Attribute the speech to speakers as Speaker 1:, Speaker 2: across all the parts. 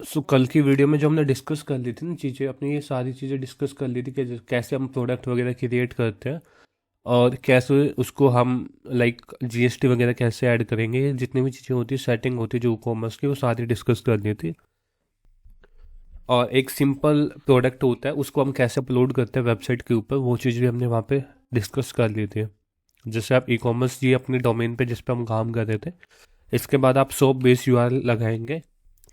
Speaker 1: सो कल की वीडियो में जो हमने डिस्कस कर ली थी ना चीज़ें, अपनी ये सारी चीज़ें डिस्कस कर ली थी कि कैसे हम प्रोडक्ट वगैरह क्रिएट करते हैं और कैसे उसको हम लाइक जीएसटी वगैरह कैसे ऐड करेंगे। ये जितनी भी चीज़ें होती सेटिंग होती जो कॉमर्स की, वो सारी डिस्कस कर ली थी। और एक सिंपल प्रोडक्ट होता है, उसको हम कैसे अपलोड करते हैं वेबसाइट के ऊपर, वो चीज़ भी हमने वहाँ पे डिस्कस कर ली थी। जैसे आप ई कॉमर्स जी अपने डोमेन पे जिस पे हम काम कर रहे थे, इसके बाद आप शॉप बेस यूआरएल लगाएंगे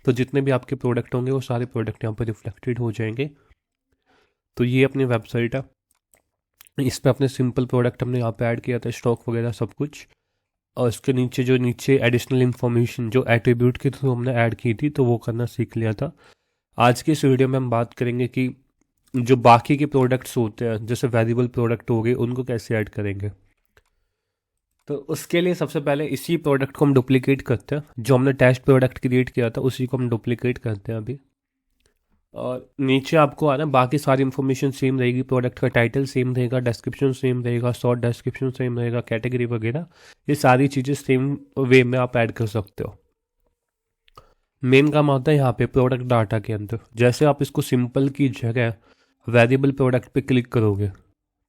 Speaker 1: तो जितने भी आपके प्रोडक्ट होंगे वो सारे प्रोडक्ट यहाँ पर रिफ्लेक्टेड हो जाएंगे। तो ये अपनी वेबसाइट है, इस पर अपने सिंपल प्रोडक्ट हमने यहाँ पे ऐड किया था, स्टॉक वगैरह सब कुछ। और इसके नीचे एडिशनल इन्फॉर्मेशन जो एट्रीब्यूट के थ्रू हमने ऐड की थी, तो वो करना सीख लिया था। आज की इस वीडियो में हम बात करेंगे कि जो बाकी के प्रोडक्ट्स होते हैं, जैसे वेरिएबल प्रोडक्ट हो गए, उनको कैसे ऐड करेंगे। तो उसके लिए सबसे पहले इसी प्रोडक्ट को हम डुप्लीकेट करते हैं, जो हमने टेस्ट प्रोडक्ट क्रिएट किया था उसी को हम डुप्लीकेट करते हैं अभी। और नीचे आपको आना, बाकी सारी इन्फॉर्मेशन सेम रहेगी, प्रोडक्ट का टाइटल सेम रहेगा, डिस्क्रिप्शन सेम रहेगा, शॉर्ट डिस्क्रिप्शन सेम रहेगा, कैटेगरी वगैरह, ये सारी चीज़ें सेम वे में आप ऐड कर सकते हो। मेन काम आता है यहाँ पे प्रोडक्ट डाटा के अंदर। जैसे आप इसको सिंपल की जगह वेरिएबल प्रोडक्ट पे क्लिक करोगे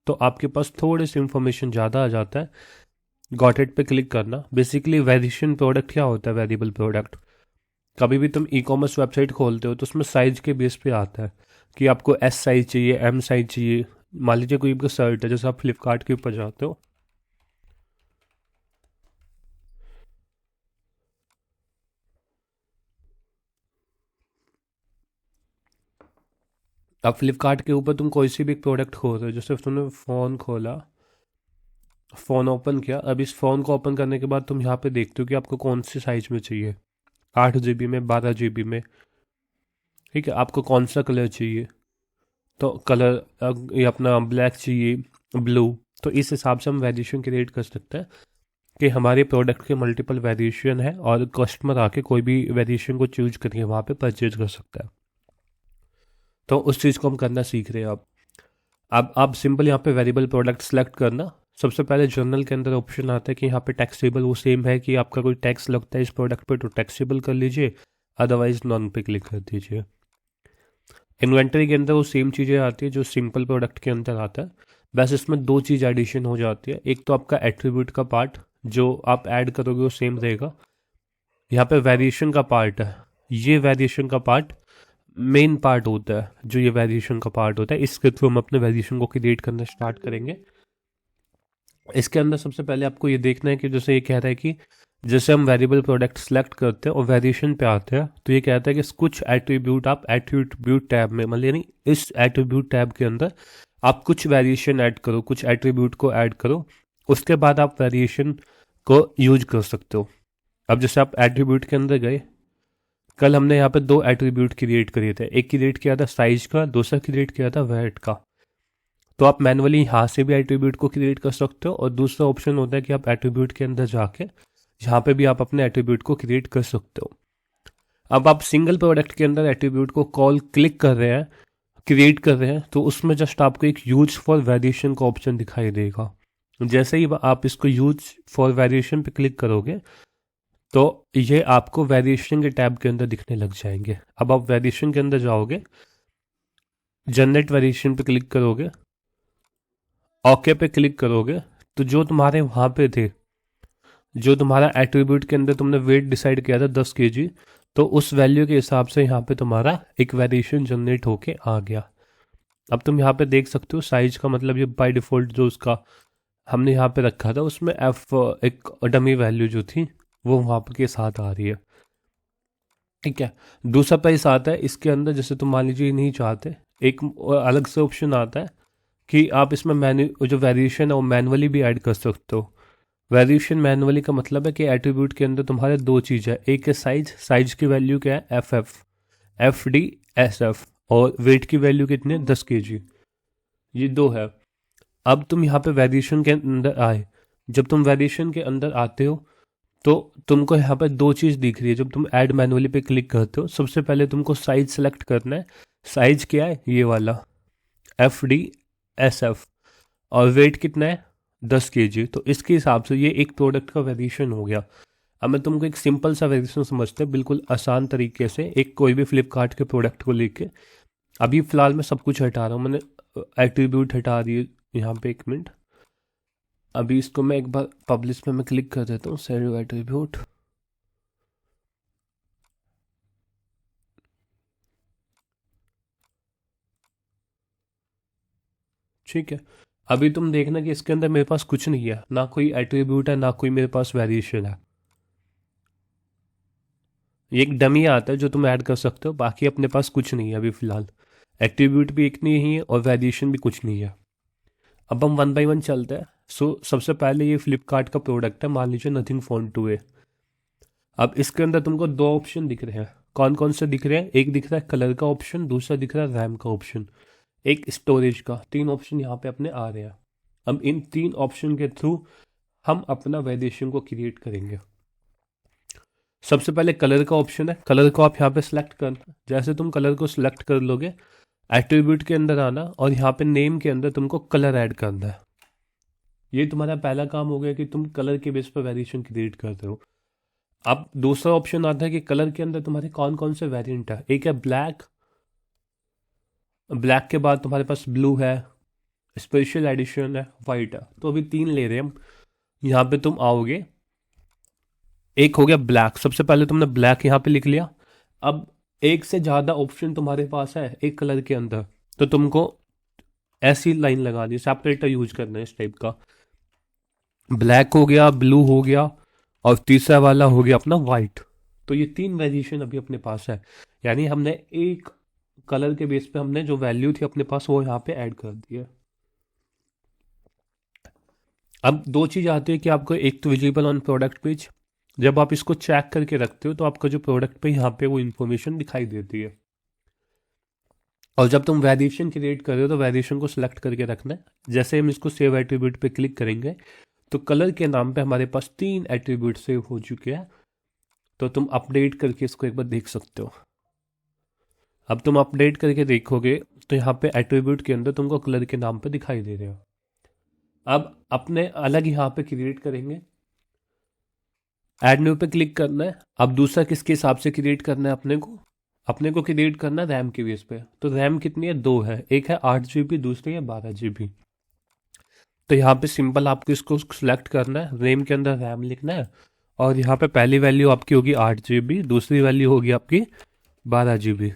Speaker 1: तो आपके पास थोड़ी सी इन्फॉर्मेशन ज़्यादा आ जाता है। गॉट इट पे क्लिक करना। बेसिकली वेरिएशन प्रोडक्ट क्या होता है, वेरिएबल प्रोडक्ट। कभी भी तुम ई कॉमर्स वेबसाइट खोलते हो तो उसमें साइज के बेस पे आता है कि आपको एस साइज चाहिए, एम साइज चाहिए। मान लीजिए कोई आपका शर्ट है, जैसे आप फ्लिपकार्ट के ऊपर जाते हो, आप फ्लिपकार्ट के ऊपर तुम कोई सी भी प्रोडक्ट खोल रहे हो, जैसे तुमने फ़ोन खोला, फ़ोन ओपन किया। अब इस फ़ोन को ओपन करने के बाद तुम यहाँ पे देखते हो कि आपको कौन सी साइज़ में चाहिए, 8 GB में, 12 GB में, ठीक है। आपको कौन सा कलर चाहिए, तो कलर ये अपना ब्लैक चाहिए, ब्लू। तो इस हिसाब से हम वेरिएशन क्रिएट कर सकते हैं कि हमारे प्रोडक्ट के मल्टीपल वेरिएशन है और कस्टमर आके कोई भी वेरिएशन को चूज करके वहाँ पे परचेज कर सकता है। तो उस चीज़ को हम करना सीख रहे हैं अब आप सिंपल यहाँ पे वेरिएबल प्रोडक्ट सेलेक्ट करना। सबसे पहले जर्नल के अंदर ऑप्शन आता है कि यहाँ पे टैक्सेबल, वो सेम है कि आपका कोई टैक्स लगता है इस प्रोडक्ट पे तो टैक्सेबल कर लीजिए, अदरवाइज नॉन पे क्लिक कर दीजिए। इन्वेंटरी के अंदर वो सेम चीज़ें आती है जो सिंपल प्रोडक्ट के अंदर आता है, बस इसमें दो चीज़ एडिशन हो जाती है। एक तो आपका एट्रीब्यूट का पार्ट जो आप ऐड करोगे वो सेम रहेगा। यहाँ पे वेरिएशन का पार्ट है, ये वेरिएशन का पार्ट मेन पार्ट होता है, जो ये वेरिएशन का पार्ट होता है, इसके थ्रू हम अपने वेरिएशन को क्रिएट करना स्टार्ट करेंगे। इसके अंदर सबसे पहले आपको ये देखना है कि जैसे ये कह रहा है कि जैसे हम वेरिएबल प्रोडक्ट सेलेक्ट करते हैं और वेरिएशन पे आते हैं, तो ये कहता है कि कुछ एट्रीब्यूट आप एट्रीब्यूट टैब में, मतलब यानी इस एट्रीब्यूट टैब के अंदर आप कुछ वेरिएशन ऐड करो, कुछ एट्रीब्यूट को ऐड करो, उसके बाद आप वेरिएशन को यूज कर सकते हो। अब जैसे आप एट्रीब्यूट के अंदर गए, कल हमने यहाँ पे दो एट्रीब्यूट क्रिएट किए थे, एक क्रिएट किया था साइज का, दूसरा क्रिएट किया था वेट का। तो आप मैनुअली यहाँ से भी एट्रीब्यूट को क्रिएट कर सकते हो, और दूसरा ऑप्शन होता है कि आप एट्रीब्यूट के अंदर जाके यहाँ पे भी आप अपने एट्रीब्यूट को क्रिएट कर सकते हो। अब आप सिंगल प्रोडक्ट के अंदर एट्रीब्यूट को कॉल क्लिक कर रहे हैं, क्रिएट कर रहे हैं, तो उसमें जस्ट आपको एक यूज फॉर वेरिएशन का ऑप्शन दिखाई देगा। जैसे ही आप इसको यूज फॉर वेरिएशन पे क्लिक करोगे तो ये आपको वेरिएशन के टैब के अंदर दिखने लग जाएंगे। अब आप वेरिएशन के अंदर जाओगे, जनरेट वेरिएशन पे क्लिक करोगे, ओके पे क्लिक करोगे, तो जो तुम्हारे वहाँ पे थे, जो तुम्हारा एट्रीब्यूट के अंदर तुमने वेट डिसाइड किया था 10 kg, तो उस वैल्यू के हिसाब से यहाँ पे तुम्हारा एक वेरिएशन जनरेट होके आ गया। अब तुम यहाँ पे देख सकते हो साइज का, मतलब ये बाय डिफ़ॉल्ट जो उसका हमने यहाँ पे रखा था उसमें एफ एक डमी वैल्यू जो थी वो वहाँ पे के साथ आ रही है, ठीक है। दूसरा प्राइस आता है इसके अंदर, जैसे तुम मान लीजिए नहीं चाहते, एक अलग से ऑप्शन आता है कि आप इसमें मैन्यू जो वेरिएशन है वो मैनुअली भी ऐड कर सकते हो। वेरिएशन मैनुअली का मतलब है कि एट्रीब्यूट के अंदर तुम्हारे दो चीज़ है, एक है साइज, साइज की वैल्यू क्या है FFFDSF, और वेट की वैल्यू कितनी है 10 kg, ये दो है। अब तुम यहाँ पे वेरिएशन के अंदर आए, जब तुम वेरिएशन के अंदर आते हो तो तुमको यहाँ पे दो चीज़ दिख रही है। जब तुम ऐड मैनुअली पे क्लिक करते हो, सबसे पहले तुमको साइज सेलेक्ट करना है। साइज क्या है, ये वाला FDSF, और वेट कितना है 10 kg। तो इसके हिसाब से ये एक प्रोडक्ट का वेरिएशन हो गया। अब मैं तुमको एक सिंपल सा वेरिएशन समझते हैं बिल्कुल आसान तरीके से, एक कोई भी फ्लिपकार्ट के प्रोडक्ट को लेके। अभी फ़िलहाल मैं सब कुछ हटा रहा हूँ, मैंने एट्रीब्यूट हटा दिए यहाँ पे, 1 मिनट। अभी इसको मैं एक बार पब्लिश में मैं क्लिक कर देता हूँ, सेव एट्रीब्यूट। ठीक है, अभी तुम देखना कि इसके अंदर मेरे पास कुछ नहीं है, ना कोई एट्रीब्यूट है ना कोई मेरे पास वेरिएशन है। ये एक डमी आता है जो तुम ऐड कर सकते हो, बाकी अपने पास कुछ नहीं है अभी फ़िलहाल। एट्रीब्यूट भी एक नहीं है और वेरिएशन भी कुछ नहीं है। अब हम वन बाई वन चलते हैं। सबसे पहले ये फ्लिपकार्ट का प्रोडक्ट है, मान लीजिए नथिंग फ़ोन 2 है। अब इसके अंदर तुमको दो ऑप्शन दिख रहे हैं। कौन कौन से दिख रहे हैं? एक दिख रहा है कलर का ऑप्शन, दूसरा दिख रहा है रैम का ऑप्शन, एक स्टोरेज का। 3 ऑप्शन यहाँ पे अपने आ रहे हैं। अब इन 3 ऑप्शन के थ्रू हम अपना वेरिएशन को क्रिएट करेंगे। सबसे पहले कलर का ऑप्शन है, कलर को आप यहाँ पे सिलेक्ट करना। जैसे तुम कलर को सिलेक्ट कर लोगे, एट्रीब्यूट के अंदर आना और यहाँ पे नेम के अंदर तुमको कलर ऐड करना है। ये तुम्हारा पहला काम हो गया कि तुम कलर के बेस पर वेरिएशन क्रिएट करते हो। अब दूसरा ऑप्शन आता है कि कलर के अंदर तुम्हारे कौन कौन से वेरिएंट है। एक है ब्लैक, ब्लैक के बाद तुम्हारे पास ब्लू है, स्पेशल एडिशन है, वाइट है। तो अभी 3 ले रहे हैं हम। यहाँ पे तुम आओगे, एक हो गया ब्लैक। सबसे पहले तुमने ब्लैक यहाँ पे लिख लिया। अब एक से ज़्यादा ऑप्शन तुम्हारे पास है एक कलर के अंदर, तो तुमको ऐसी लाइन लगानी है, सेपरेटर यूज करना है इस टाइप का। ब्लैक हो गया, ब्लू हो गया और तीसरा वाला हो गया अपना वाइट। तो ये 3 वेरिएशन अभी अपने पास है। यानी हमने एक कलर के बेस पे हमने जो वैल्यू थी अपने पास वो यहाँ पे ऐड कर दी है। अब दो चीज़ आती है कि आपको एक तो विजिबल ऑन प्रोडक्ट पेज, जब आप इसको चेक करके रखते हो तो आपका जो प्रोडक्ट पे यहाँ पे वो इन्फॉर्मेशन दिखाई देती है। और जब तुम वेरिएशन क्रिएट कर रहे हो तो वेरिएशन को सिलेक्ट करके रखना है। जैसे हम इसको सेव एट्रीब्यूट पे क्लिक करेंगे तो कलर के नाम पे हमारे पास 3 एट्रीब्यूट सेव हो चुके हैं। तो तुम अपडेट करके इसको एक बार देख सकते हो। अब तुम अपडेट करके देखोगे तो यहाँ पे एट्रीब्यूट के अंदर तुमको कलर के नाम पे दिखाई दे रहे हो। अब अपने अलग यहाँ पे क्रिएट करेंगे, ऐड न्यू पे क्लिक करना है। अब दूसरा किसके हिसाब से क्रिएट करना है अपने को क्रिएट करना है रैम के बेस पे। तो रैम कितनी है? 2 है, एक है 8 GB, दूसरी है 12 GB। तो यहाँ पे सिंपल आपको इसको सिलेक्ट करना है, रैम के अंदर रैम लिखना है और यहाँ पे पहली वैल्यू आपकी होगी 8 GB, दूसरी वैल्यू होगी आपकी 12 GB।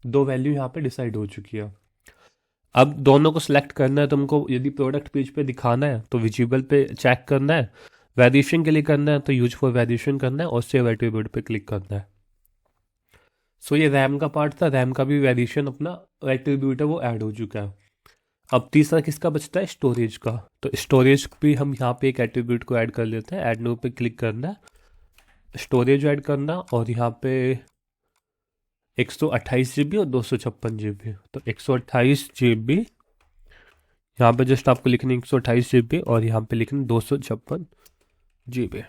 Speaker 1: 2 वैल्यू यहाँ पे डिसाइड हो चुकी है। अब दोनों को सिलेक्ट करना है तुमको। यदि प्रोडक्ट पेज पे दिखाना है तो विजिबल पे चेक करना है, वेरिएशन के लिए करना है तो यूज फॉर वेरिएशन करना है और सेव एट्रीब्यूट पे क्लिक करना है। सो ये रैम का पार्ट था, रैम का भी वेरिएशन अपना एट्रीब्यूट है वो ऐड हो चुका है। अब तीसरा किसका बचता है? स्टोरेज का। तो स्टोरेज भी हम यहाँ पे एक एट्रीब्यूट को ऐड कर लेते हैं। ऐड न्यू पे क्लिक करना है, स्टोरेज ऐड करना और यहाँ पे 128 GB और 256 GB। तो 128 GB, यहाँ पे जस्ट आपको लिखनी 128 GB और यहाँ पे लिखना 256 GB।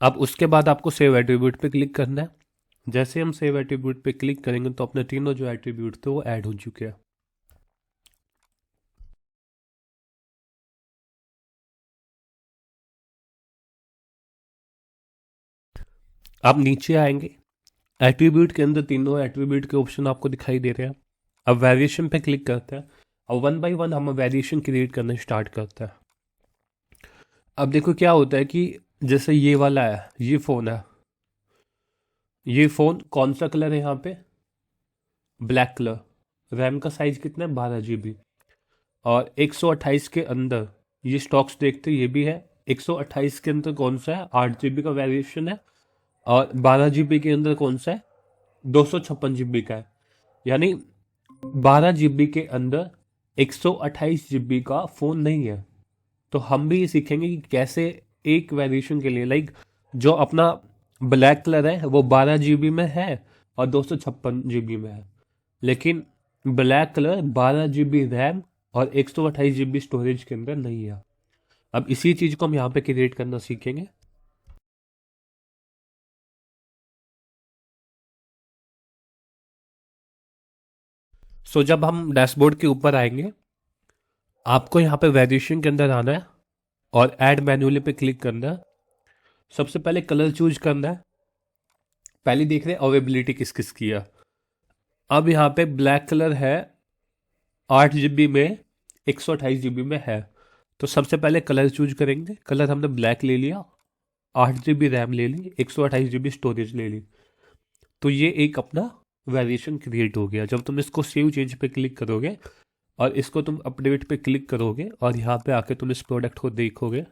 Speaker 1: अब उसके बाद आपको सेव एट्रीब्यूट पे क्लिक करना है। जैसे हम सेव एट्रीब्यूट पे क्लिक करेंगे तो अपने तीनों जो एट्रीब्यूट थे वो ऐड हो चुके हैं। आप नीचे आएंगे, एट्रीब्यूट के अंदर तीनों एट्रीब्यूट के ऑप्शन आपको दिखाई दे रहे हैं। अब वेरिएशन पे क्लिक करते हैं और वन बाय वन हम वेरिएशन क्रिएट करना स्टार्ट करते हैं। अब देखो क्या होता है कि जैसे ये वाला है, ये फ़ोन है, ये फ़ोन कौन सा कलर है यहाँ पे? Black colour. रैम का साइज कितना है? 12 GB। और 128 के अंदर ये स्टॉक्स देखते ये भी है। 128 के अंदर कौन सा है? 8 GB का वेरिएशन है। और 12 GB के अंदर कौन सा है? 256 GB का है। यानी 12 GB के अंदर 128 GB का फ़ोन नहीं है। तो हम भी ये सीखेंगे कि कैसे एक वेरिएशन के लिए, लाइक जो अपना ब्लैक कलर है वो 12 GB में है और 256 GB में है, लेकिन ब्लैक कलर 12 GB रैम और 128 GB स्टोरेज के अंदर नहीं है। अब इसी चीज़ को हम यहाँ पे क्रिएट करना सीखेंगे। जब हम डैशबोर्ड के ऊपर आएंगे आपको यहाँ पे वेरिएशन के अंदर आना है और ऐड मैन्युअली पे क्लिक करना है। सबसे पहले कलर चूज करना है। पहले देख रहे हैं अवेलेबिलिटी किस किस की है। अब यहाँ पे ब्लैक कलर है 8 GB में, 128 GB में है। तो सबसे पहले कलर चूज करेंगे। कलर हमने ब्लैक ले लिया, 8 GB रैम ले ली, 128 GB स्टोरेज ले ली। तो ये एक अपना वेरिएशन क्रिएट हो गया। जब तुम इसको सेव चेंज पे क्लिक करोगे और इसको तुम अपडेट पे क्लिक करोगे और यहाँ पे आके तुम इस प्रोडक्ट को देखोगे,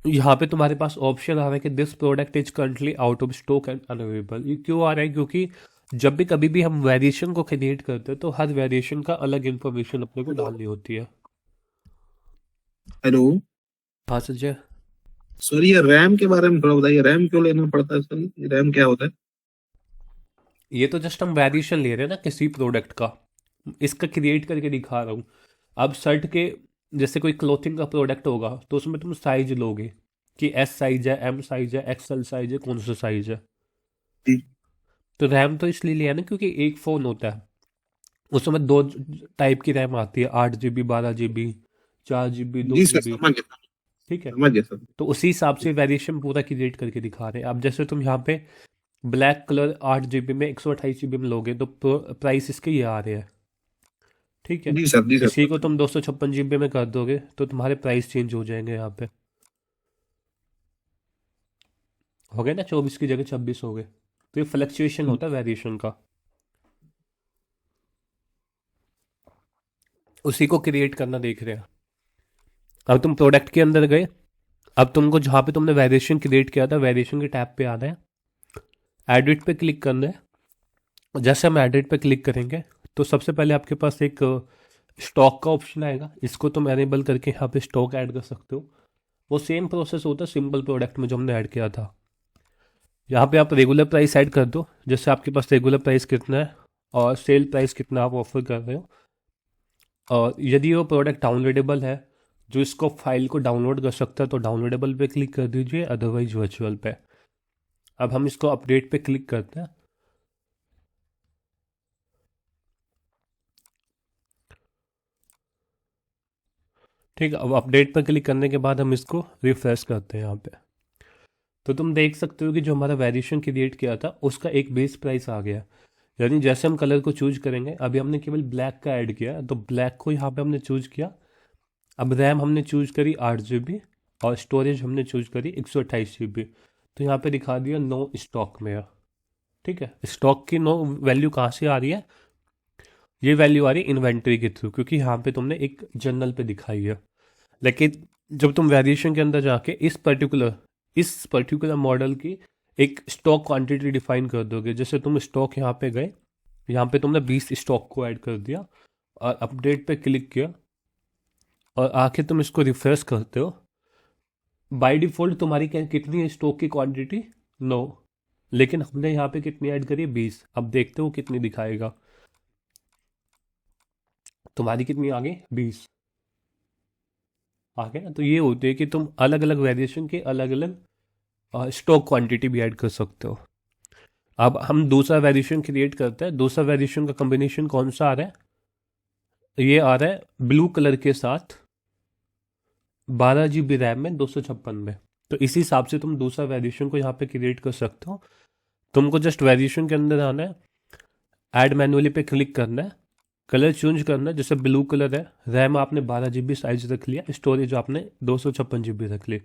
Speaker 1: यहाँ पे तुम्हारे पास ऑप्शन आ रहा है कि this product is currently out of stock and unavailable. ये क्यों आ रहा है? क्योंकि जब भी कभी भी हम वेरिएशन को क्रिएट करते हैं तो हर वेरिएशन का अलग इंफॉर्मेशन अपने को डालनी होती है।
Speaker 2: हेलो
Speaker 1: हाँ संजय।
Speaker 2: सर, ये रैम के बारे में थोड़ा बताइए। रैम क्यों लेना पड़ता है सर? ये रैम क्या होता है?
Speaker 1: ये तो जस्ट हम वेरिएशन ले रहे हैं ना किसी प्रोडक्ट का, इसका क्रिएट करके दिखा रहा हूँ। अब शर्ट के जैसे कोई क्लोथिंग का प्रोडक्ट होगा तो उसमें तुम साइज लोगे कि एस साइज है, एम साइज है, एक्सएल साइज है, कौन सा साइज है।
Speaker 2: जी
Speaker 1: तो रैम तो इसलिए लिया ना क्योंकि एक फ़ोन होता है, उसमें दो टाइप की रैम आती है, 8 GB, 12 GB, 4 GB, दो
Speaker 2: जी
Speaker 1: जी
Speaker 2: सर,
Speaker 1: बी
Speaker 2: समझ गया।
Speaker 1: ठीक है।
Speaker 2: समझ गया सर।
Speaker 1: तो उसी हिसाब से वेरिएशन पूरा क्रिएट करके दिखा रहे हैं। अब जैसे तुम यहाँ पे ब्लैक कलर 8 GB में, 128 GB में लोगे तो प्राइस इसके ये आ रहे हैं। ठीक है।
Speaker 2: जी सर, जी सर,
Speaker 1: इसी को
Speaker 2: समझ
Speaker 1: तुम 256 GB में कर दोगे तो तुम्हारे प्राइस चेंज हो जाएंगे। यहाँ पे हो गए ना, 24 की जगह 26 हो गए। तो ये फ्लक्चुएशन
Speaker 2: गया।
Speaker 1: होता है वेरिएशन का, उसी को क्रिएट करना देख रहे हैं। अब तुम प्रोडक्ट के अंदर गए। अब तुमको जहाँ पे तुमने वेरिएशन क्रिएट किया था वेरिएशन के टैब पे आना है, एडिट पे क्लिक करना है। जैसे हम एडिट पे क्लिक करेंगे तो सबसे पहले आपके पास एक स्टॉक का ऑप्शन आएगा, इसको तुम एनेबल करके यहाँ पे स्टॉक ऐड कर सकते हो। वो सेम प्रोसेस होता है सिंपल प्रोडक्ट में जो हमने ऐड किया था। यहाँ पे आप रेगुलर प्राइस ऐड कर दो, जैसे आपके पास रेगुलर प्राइस कितना है और सेल प्राइस कितना आप ऑफर कर रहे हो। और यदि वो प्रोडक्ट डाउनलोडेबल है, जो इसको फाइल को डाउनलोड कर सकता है, तो डाउनलोडेबल पे क्लिक कर दीजिए, अदरवाइज वर्चुअल पे। अब हम इसको अपडेट पे क्लिक करते हैं। ठीक है। अब अपडेट पर क्लिक करने के बाद हम इसको रिफ्रेश करते हैं यहाँ पे। तो तुम देख सकते हो कि जो हमारा वेरिएशन क्रिएट किया था उसका एक बेस प्राइस आ गया। यानी जैसे हम कलर को चूज करेंगे, अभी हमने केवल ब्लैक का ऐड किया तो ब्लैक को यहाँ पे हमने चूज किया। अब रैम हमने चूज करी 8 GB और स्टोरेज हमने चूज करी 128 GB। तो यहाँ पे दिखा दिया नो स्टॉक में है। ठीक है। स्टॉक की नो वैल्यू कहाँ से आ रही है? ये वैल्यू आ रही है इन्वेंट्री के थ्रू, क्योंकि यहाँ पे तुमने एक जर्नल पे दिखाई है। लेकिन जब तुम वेरिएशन के अंदर जाके इस पर्टिकुलर मॉडल की एक स्टॉक क्वांटिटी डिफाइन कर दोगे, जैसे तुम स्टॉक यहाँ पे गए, यहाँ पे तुमने 20 स्टॉक को ऐड कर दिया और अपडेट पे क्लिक किया और आखिर तुम इसको रिफ्रेश करते हो। बाय डिफ़ॉल्ट तुम्हारी कितनी है स्टॉक की क्वांटिटी? 9। लेकिन हमने यहाँ पे कितनी ऐड करी? 20। अब देखते हो कितनी दिखाएगा। तुम्हारी कितनी आ गई? 20 आ गया ना। तो ये होती है कि तुम अलग अलग वेरिएशन के अलग अलग स्टॉक क्वांटिटी भी ऐड कर सकते हो। अब हम दूसरा वेरिएशन क्रिएट करते हैं। दूसरा वेरिएशन का कॉम्बिनेशन कौन सा आ रहा है? ये आ रहा है ब्लू कलर के साथ 12 GB रैम में, 256 में। तो इसी हिसाब से तुम दूसरा वेरिएशन को यहाँ पे क्रिएट कर सकते हो। तुमको जस्ट वेरिएशन के अंदर आना है, ऐड मैन्युअली पे क्लिक करना है, कलर चेंज करना है, जैसे ब्लू कलर है, रैम आपने 12 GB साइज रख लिया, स्टोरेज आपने 256 GB रख ली।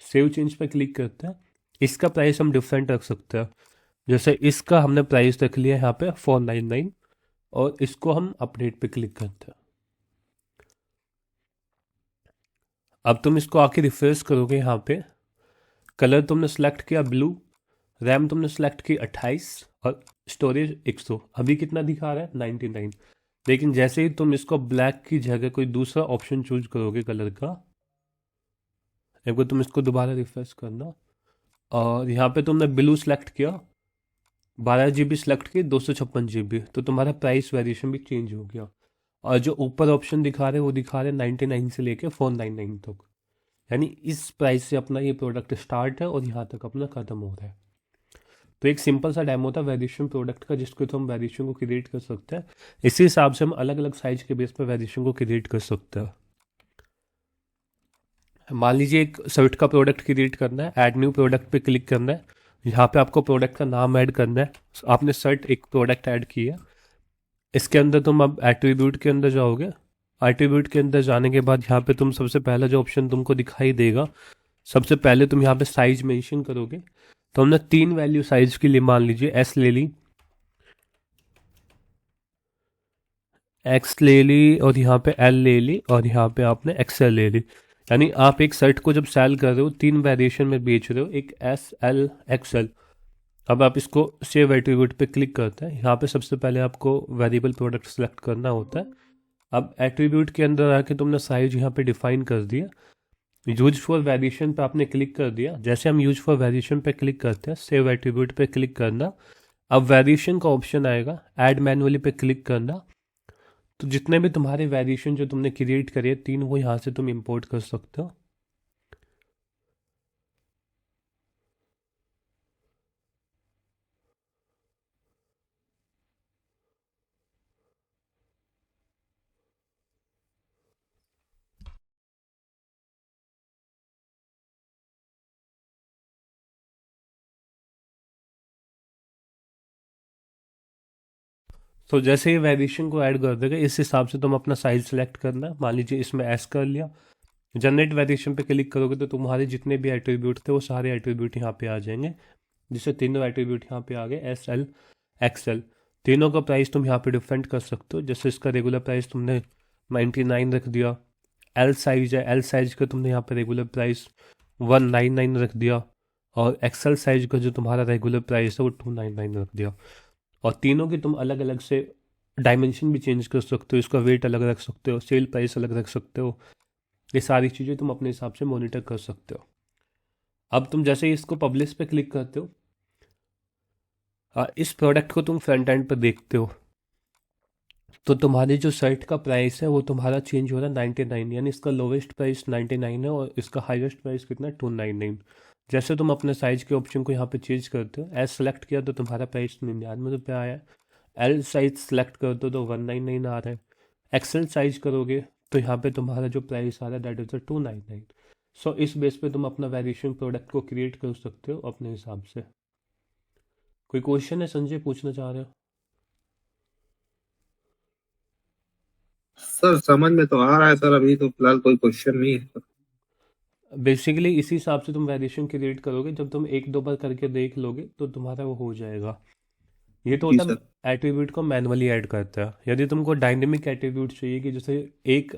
Speaker 1: सेव चेंज पे क्लिक करते हैं। इसका प्राइस हम डिफरेंट रख सकते हैं, जैसे इसका हमने प्राइस रख लिया यहाँ पे 499 और इसको हम अपडेट पे क्लिक करते हैं। अब तुम इसको आके रिफ्रेश करोगे, यहाँ पे कलर तुमने सेलेक्ट किया ब्लू, रैम तुमने सेलेक्ट की 28 और स्टोरेज 100। अभी कितना दिखा रहा है? 99। लेकिन जैसे ही तुम इसको ब्लैक की जगह कोई दूसरा ऑप्शन चूज करोगे कलर का, एक बार तुम इसको दोबारा रिफ्रेश करना और यहाँ पे तुमने ब्लू सेलेक्ट किया, 12 GB सेलेक्ट की, 256 GB, तो तुम्हारा प्राइस वेरिएशन भी चेंज हो गया। और जो ऊपर ऑप्शन दिखा रहे वो दिखा रहे 99 से लेके 499 तक। यानी इस प्राइस से अपना ये प्रोडक्ट स्टार्ट है और यहाँ तक अपना ख़त्म हो रहा है। तो एक सिंपल सा डेमो था वेरिएशन प्रोडक्ट का, जिसको तो हम वेरिएशन को क्रिएट कर सकते हैं। इसी हिसाब से हम अलग अलग साइज के बेस पर वेरिएशन को क्रिएट कर सकते हैं। मान लीजिए एक शर्ट का प्रोडक्ट क्रिएट करना है, ऐड न्यू प्रोडक्ट पे क्लिक करना है। यहाँ पे आपको प्रोडक्ट का नाम ऐड करना है। आपने शर्ट एक प्रोडक्ट ऐड किया, इसके अंदर तुम अब एट्रीब्यूट के अंदर जाओगे। एट्रीब्यूट के अंदर जाने के बाद यहाँ पे तुम सबसे पहला जो ऑप्शन तुमको दिखाई देगा, सबसे पहले तुम यहाँ पे साइज मेंशन करोगे। तो हमने 3 वैल्यू साइज के लिए मान लीजिए एस ले ली, एक्स ले ली, और यहाँ पे एल ले ली, और यहाँ पे आपने एक्सएल ले ली। यानी आप एक शर्ट को जब सेल कर रहे हो 3 वेरिएशन में बेच रहे हो, एक एस, एल, एक्सएल। अब आप इसको सेव एट्रीब्यूट पे क्लिक करते हैं। यहाँ पे सबसे पहले आपको वेरिएबल प्रोडक्ट सेलेक्ट करना होता है। अब एट्रीब्यूट के अंदर आके तुमने साइज यहाँ पे डिफाइन कर दिया। यूज फॉर वेरिएशन पे आपने क्लिक कर दिया। जैसे हम यूज फॉर वेरिएशन पे क्लिक करते हैं, सेव एट्रीब्यूट पे क्लिक करना। अब वेरिएशन का ऑप्शन आएगा, ऐड मैनुअली पे क्लिक करना। तो जितने भी तुम्हारे वेरिएशन जो तुमने क्रिएट करे 3, वो यहाँ से तुम इंपोर्ट कर सकते हो। तो जैसे ही वेरिएशन को ऐड कर देगा, इस हिसाब से तुम अपना साइज सेलेक्ट करना। मान लीजिए इसमें एस कर लिया, जनरेट वेरिएशन पे क्लिक करोगे तो तुम्हारे जितने भी एट्रीब्यूट थे वो सारे एट्रीब्यूट यहाँ पे आ जाएंगे। जिससे तीनों एट्रीब्यूट यहाँ पे आ गए, एस, एल, एक्सएल। तीनों का प्राइस तुम यहाँ पे डिफरेंट कर सकते हो। जैसे इसका रेगुलर प्राइस तुमने 99 रख दिया। एल साइज है, एल साइज का तुमने यहाँ पे रेगुलर प्राइस 199 रख दिया, और एक्सएल साइज का जो तुम्हारा रेगुलर प्राइस है वो 299 रख दिया। और तीनों की तुम अलग अलग से डायमेंशन भी चेंज कर सकते हो, इसका वेट अलग रख सकते हो, सेल प्राइस अलग रख सकते हो। ये सारी चीज़ें तुम अपने हिसाब से मॉनिटर कर सकते हो। अब तुम जैसे ही इसको पब्लिश पे क्लिक करते हो, इस प्रोडक्ट को तुम फ्रंट एंड पर देखते हो, तो तुम्हारी जो शर्ट का प्राइस है वो तुम्हारा चेंज हो रहा है 99। यानी इसका लोवेस्ट प्राइस 99 है और इसका हाईएस्ट प्राइस कितना है, 299। जैसे तुम अपने साइज के ऑप्शन को यहाँ पे चेंज करते हो, एस सेलेक्ट किया तो तुम्हारा प्राइस 99 रुपये आया है। एल साइज सेलेक्ट कर दो तो 199 आ रहा है। एक्सेल साइज करोगे तो यहाँ पे तुम्हारा जो प्राइस आ रहा है दैट इज 299। सो इस बेस पे तुम अपना वेरिएशन प्रोडक्ट को क्रिएट कर सकते हो अपने हिसाब से। कोई क्वेश्चन है संजय, पूछना चाह रहे हो?
Speaker 2: सर समझ में तो आ रहा है सर, अभी तो फिलहाल कोई क्वेश्चन नहीं है।
Speaker 1: बेसिकली इसी हिसाब से तुम वेरिएशन क्रिएट करोगे। जब तुम 1-2 बार करके देख लोगे तो तुम्हारा वो हो जाएगा। ये तो
Speaker 2: जी
Speaker 1: होता
Speaker 2: सर।
Speaker 1: है एट्रीब्यूट को मैनुअली ऐड करता है। यदि तुमको डायनेमिक एट्रीब्यूट चाहिए कि जैसे एक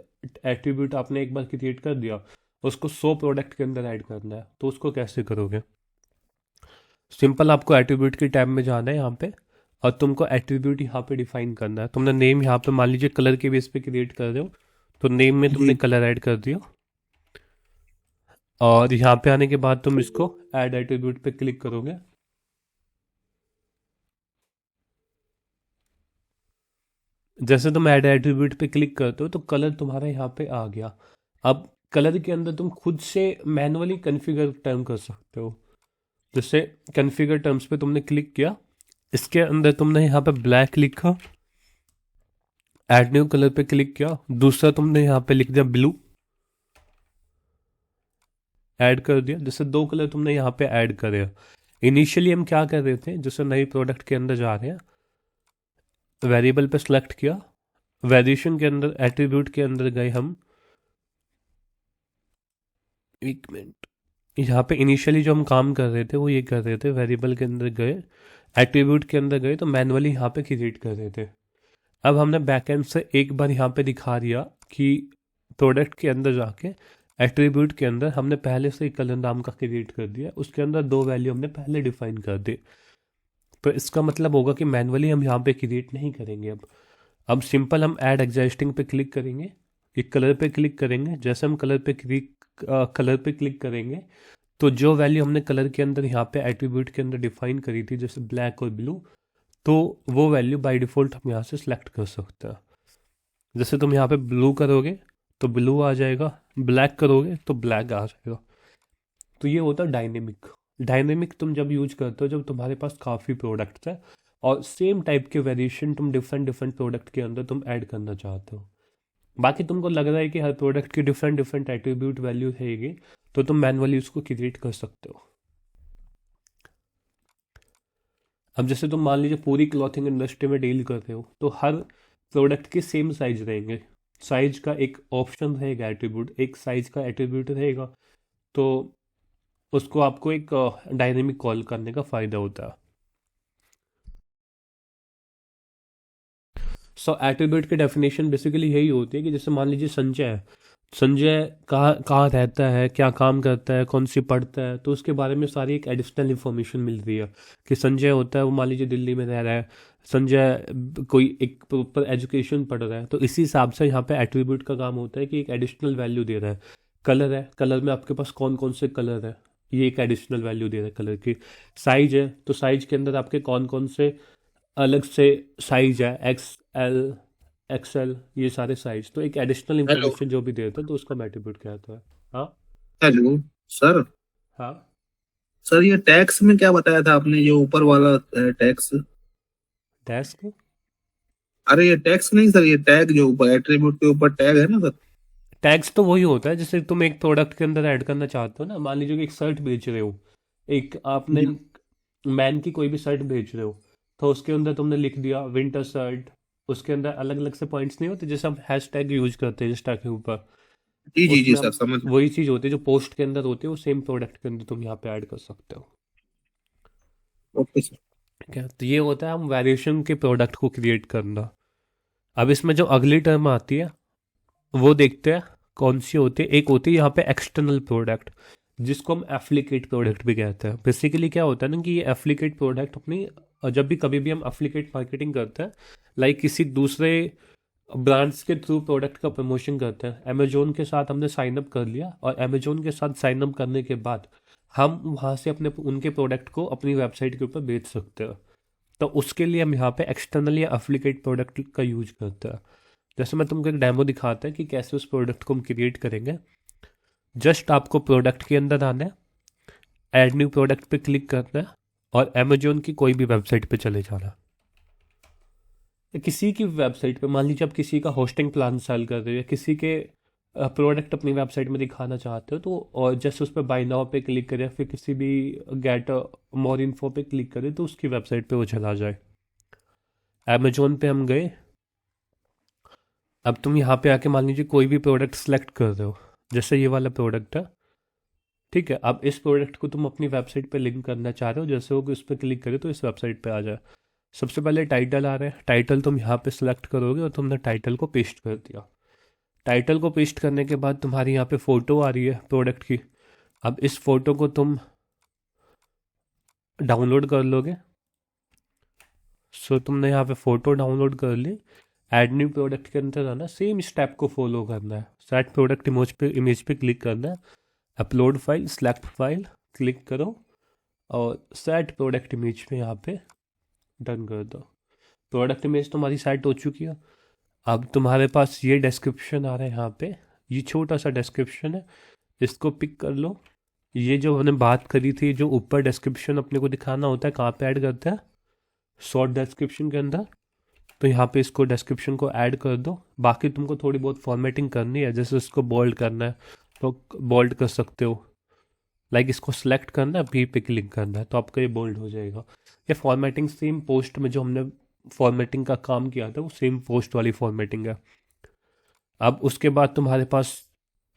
Speaker 1: एट्रीब्यूट आपने एक बार क्रिएट कर दिया, उसको 100 प्रोडक्ट के अंदर ऐड करना है, तो उसको कैसे करोगे? सिंपल, आपको एट्रीब्यूट की टैब में जाना है यहाँ पे, और तुमको एट्रीब्यूट यहाँ पे डिफाइन करना है। तुमने नेम यहाँ पे मान लीजिए कलर के बेस पे क्रिएट कर रहे हो, तो नेम में तुमने
Speaker 2: जी।
Speaker 1: कलर ऐड कर दिया। और यहाँ पे आने के बाद तुम इसको ऐड एट्रीब्यूट पे क्लिक करोगे। जैसे तुम ऐड एट्रीब्यूट पे क्लिक करते हो तो कलर तुम्हारा यहाँ पे आ गया। अब कलर के अंदर तुम खुद से मैनुअली कॉन्फ़िगर टर्म कर सकते हो। जैसे कॉन्फ़िगर टर्म्स पे तुमने क्लिक किया, इसके अंदर तुमने यहाँ पे ब्लैक लिखा, ऐड न्यू कलर पे क्लिक किया, दूसरा तुमने यहाँ पे लिख दिया ब्लू, ऐड कर दिया। जैसे 2 कलर तुमने यहाँ पे ऐड करे। इनिशियली हम क्या कर रहे थे, जैसे नए प्रोडक्ट के अंदर जा रहे हैं, वेरिएबल पे सेलेक्ट किया, वेरिएशन के अंदर एट्रीब्यूट के अंदर गए हम। एक मिनट, यहाँ पे इनिशियली जो हम काम कर रहे थे वो ये कर रहे थे, वेरिएबल के अंदर गए, एट्रीब्यूट के अंदर गए, तो मैनुअली यहाँ पे क्रिएट कर रहे थे। अब हमने बैकएंड से एक बार यहाँ पे दिखा दिया कि प्रोडक्ट के अंदर जाके एट्रीब्यूट के अंदर हमने पहले से ही कलर नाम का क्रिएट कर दिया, उसके अंदर 2 वैल्यू हमने पहले डिफाइन कर दी। तो इसका मतलब होगा कि मैनुअली हम यहाँ पे क्रिएट नहीं करेंगे। अब सिंपल हम ऐड एग्जिस्टिंग पे क्लिक करेंगे, एक कलर पे क्लिक करेंगे। जैसे हम कलर पे क्लिक करेंगे तो जो वैल्यू हमने कलर के अंदर यहाँ पे एट्रीब्यूट के अंदर डिफाइन करी थी, जैसे ब्लैक और ब्लू, तो वो वैल्यू बाय डिफ़ॉल्ट हम यहाँ से सिलेक्ट कर सकते हैं। जैसे तुम यहाँ पे ब्लू करोगे तो ब्लू आ जाएगा, ब्लैक करोगे तो ब्लैक आ जाएगा। तो ये होता है डायनेमिक। डायनेमिक तुम जब यूज करते हो जब तुम्हारे पास काफ़ी प्रोडक्ट्स है और सेम टाइप के वेरिएशन तुम डिफरेंट डिफरेंट प्रोडक्ट के अंदर तुम ऐड करना चाहते हो। बाकी तुमको लग रहा है कि हर प्रोडक्ट की डिफरेंट डिफरेंट एट्रीब्यूट वैल्यू रहेगी, तो तुम मैनुअली उसको क्रिएट कर सकते हो। अब जैसे तुम मान लीजिए पूरी क्लॉथिंग इंडस्ट्री में डील कर रहे हो, तो हर प्रोडक्ट के सेम साइज रहेंगे। साइज का एक ऑप्शन रहेगा, एट्रीब्यूट एक साइज का एट्रीब्यूट रहेगा, तो उसको आपको एक डायनेमिक कॉल करने का फ़ायदा होता है। सो एट्रीब्यूट की डेफिनेशन बेसिकली यही होती है कि जैसे मान लीजिए संजय है, संजय कहाँ कहाँ रहता है, क्या काम करता है, कौन सी पढ़ता है, तो उसके बारे में सारी एक एडिशनल इन्फॉर्मेशन मिल रही है। कि संजय होता है वो मान लीजिए दिल्ली में रह रहा है, संजय कोई एक प्रॉपर एजुकेशन पढ़ रहा है, तो इसी हिसाब से यहाँ पे एट्रीब्यूट का काम होता है कि एक एडिशनल वैल्यू दे रहा है। कलर है, कलर में आपके पास कौन कौन से कलर है, ये एक एडिशनल वैल्यू दे रहा है कलर की। साइज है, तो साइज के अंदर आपके कौन कौन से अलग से साइज है, एक्स एल एक्सएल, ये सारे साइज, तो एक एडिशनल
Speaker 2: हेलो।
Speaker 1: इंफॉर्मेशन जो भी देता है तो उसका एट्रीब्यूट कहता है। हाँ।
Speaker 2: Hello sir.
Speaker 1: हाँ।
Speaker 2: सर ये टैक्स में क्या बताया था आपने, ये ऊपर वाला टैक्स?
Speaker 1: डेस्क।
Speaker 2: अरे ये टैक्स नहीं सर, ये टैग जो ऊपर एट्रीब्यूट के ऊपर टैग है ना सर।
Speaker 1: टैग्स तो वही होता है जैसे तुम एक प्रोडक्ट के अंदर ऐड करना चाहते हो ना, मान लीजिए कि एक शर्ट बेच रहे हो, एक आपने
Speaker 2: जी।
Speaker 1: मैन की कोई भी शर्ट बेच रहे हो, तो उसके अंदर तुमने लिख दिया विंटर शर्ट। उसके अंदर अलग अलग से पॉइंट्स नहीं होते जैसे हम हैश टैग यूज करते हैं इंस्टा के ऊपर,
Speaker 2: जी जी जी
Speaker 1: उसमें
Speaker 2: सर,
Speaker 1: हम
Speaker 2: समझ गए।
Speaker 1: वही चीज़ होती है जो पोस्ट के अंदर होती है, वो सेम प्रोडक्ट के अंदर तुम यहाँ पे ऐड कर सकते हो।
Speaker 2: Okay sir.
Speaker 1: ठीक है, तो ये होता है हम वेरिएशन के प्रोडक्ट को क्रिएट करना। अब इसमें जो अगली टर्म आती है वो देखते हैं कौन सी होती है। एक होती है यहाँ पे एक्सटर्नल प्रोडक्ट, जिसको हम एफ्लिकेट प्रोडक्ट भी कहते हैं। बेसिकली क्या होता है ना कि ये एफ्लिकेट प्रोडक्ट अपनी जब भी कभी भी हम एफ्लिकेट मार्केटिंग करते हैं, लाइक किसी दूसरे ब्रांड्स के थ्रू प्रोडक्ट का प्रमोशन करते हैं। अमेजोन के साथ हमने साइन अप कर लिया और अमेजोन के साथ साइन अप करने के बाद हम वहाँ से अपने उनके प्रोडक्ट को अपनी वेबसाइट के ऊपर बेच सकते हैं। तो उसके लिए हम यहाँ पे एक्सटर्नल या एफ्लिकेट प्रोडक्ट का यूज करते हैं। जैसे मैं तुमको एक डेमो दिखाता है कि कैसे उस प्रोडक्ट को हम क्रिएट करेंगे। जस्ट आपको प्रोडक्ट के अंदर आना है, ऐड न्यू प्रोडक्ट पे क्लिक करना है और अमेजोन की कोई भी वेबसाइट पे चले जाना है। किसी की वेबसाइट पे मान लीजिए आप किसी का होस्टिंग प्लान सेल कर रहे हो या किसी के प्रोडक्ट अपनी वेबसाइट में दिखाना चाहते हो, तो और जस्ट उस पर बाय नाउ पे क्लिक करें, फिर किसी भी गेट मोर इन्फो पे क्लिक करें तो उसकी वेबसाइट पे वो चला जाए। अमेजोन पे हम गए। अब तुम यहाँ पे आके मान लीजिए कोई भी प्रोडक्ट सेलेक्ट कर रहे हो, जैसे ये वाला प्रोडक्ट है। ठीक है, अब इस प्रोडक्ट को तुम अपनी वेबसाइट पे लिंक करना चाह रहे हो, जैसे वो उस पर क्लिक करे तो इस वेबसाइट पे आ जाए। सबसे पहले टाइटल आ रहा है, टाइटल तुम यहाँ पे सिलेक्ट करोगे और तुमने टाइटल को पेस्ट कर दिया। टाइटल को पेस्ट करने के बाद तुम्हारी यहाँ पे फ़ोटो आ रही है प्रोडक्ट की। अब इस फ़ोटो को तुम डाउनलोड कर लोगे। सो तुमने यहाँ पे फ़ोटो डाउनलोड कर ली। ऐड न्यू प्रोडक्ट के अंदर आना, सेम स्टेप को फॉलो करना है। सेट प्रोडक्ट इमेज पे क्लिक करना है, upload file, select file click करो और सेट प्रोडक्ट इमेज पे यहाँ पे डन कर दो। प्रोडक्ट इमेज तुम्हारी सेट हो चुकी है। अब तुम्हारे पास ये डिस्क्रिप्शन आ रहा है यहाँ पे, ये छोटा सा डिस्क्रिप्शन है, इसको पिक कर लो। ये जो हमने बात करी थी, जो ऊपर डिस्क्रिप्शन अपने को दिखाना होता है, कहाँ पे ऐड करते हैं, शॉर्ट डिस्क्रिप्शन के अंदर। तो यहाँ पे इसको डिस्क्रिप्शन को ऐड कर दो। बाकी तुमको थोड़ी बहुत फॉर्मेटिंग करनी है, जैसे इसको बोल्ड करना है तो बोल्ड कर सकते हो। लाइक इसको सिलेक्ट करना है, भी पे क्लिक करना है तो आपका ये बोल्ड हो जाएगा। ये फॉर्मेटिंग सेम पोस्ट में जो हमने फॉर्मेटिंग का काम किया था वो सेम पोस्ट वाली फॉर्मेटिंग है। अब उसके बाद तुम्हारे पास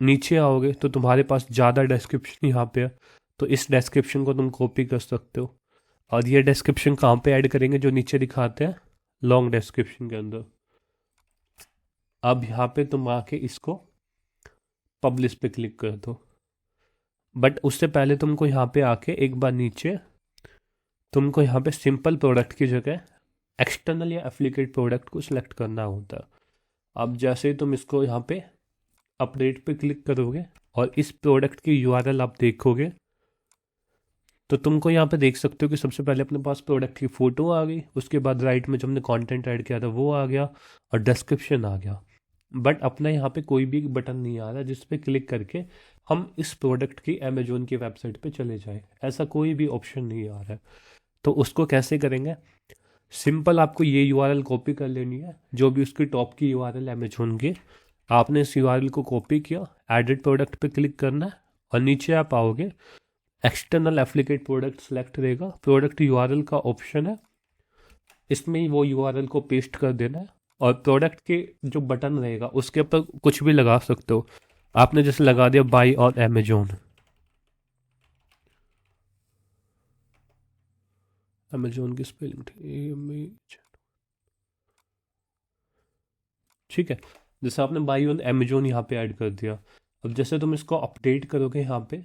Speaker 1: नीचे आओगे तो तुम्हारे पास ज़्यादा डिस्क्रिप्शन यहाँ पे है, तो इस डिस्क्रिप्शन को तुम कॉपी कर सकते हो। और ये डिस्क्रिप्शन कहाँ पे ऐड करेंगे, जो नीचे दिखाते हैं लॉन्ग डिस्क्रिप्शन के अंदर। अब यहाँ पे तुम आके इसको पब्लिश पे क्लिक कर दो। बट उससे पहले तुमको यहाँ पे आके एक बार नीचे तुमको यहाँ पे सिंपल प्रोडक्ट की जगह एक्सटर्नल या एप्लीकेट प्रोडक्ट को सिलेक्ट करना होता है। अब जैसे ही तुम इसको यहाँ पे अपडेट पे क्लिक करोगे और इस प्रोडक्ट की यूआरएल आप देखोगे, तो तुमको यहाँ पे देख सकते हो कि सबसे पहले अपने पास प्रोडक्ट की फ़ोटो आ गई, उसके बाद राइट में जो हमने कंटेंट ऐड किया था वो आ गया और डिस्क्रिप्शन आ गया। बट अपना यहाँ पे कोई भी बटन नहीं आ रहा जिस पे क्लिक करके हम इस प्रोडक्ट की अमेजोन की वेबसाइट पे चले जाए, ऐसा कोई भी ऑप्शन नहीं आ रहा है। तो उसको कैसे करेंगे? सिंपल, आपको ये यूआरएल कॉपी कर लेनी है, जो भी उसकी टॉप की यूआरएल अमेजोन की। आपने इस यूआरएल को कॉपी किया, एडिट प्रोडक्ट पे क्लिक करना है, और नीचे आप आओगे, एक्सटर्नल एप्लीकेट प्रोडक्ट सेलेक्ट रहेगा, प्रोडक्ट यूआरएल का ऑप्शन है, इसमें ही वो यूआरएल को पेस्ट कर देना है। और प्रोडक्ट के जो बटन रहेगा उसके ऊपर कुछ भी लगा सकते हो। आपने जैसे लगा दिया बाई ऑन अमेजोन, अमेजोन की स्पेलिंग ठीक है। जैसे आपने बाई ऑन अमेजोन यहाँ पे ऐड कर दिया। अब जैसे तुम इसको अपडेट करोगे यहाँ पे,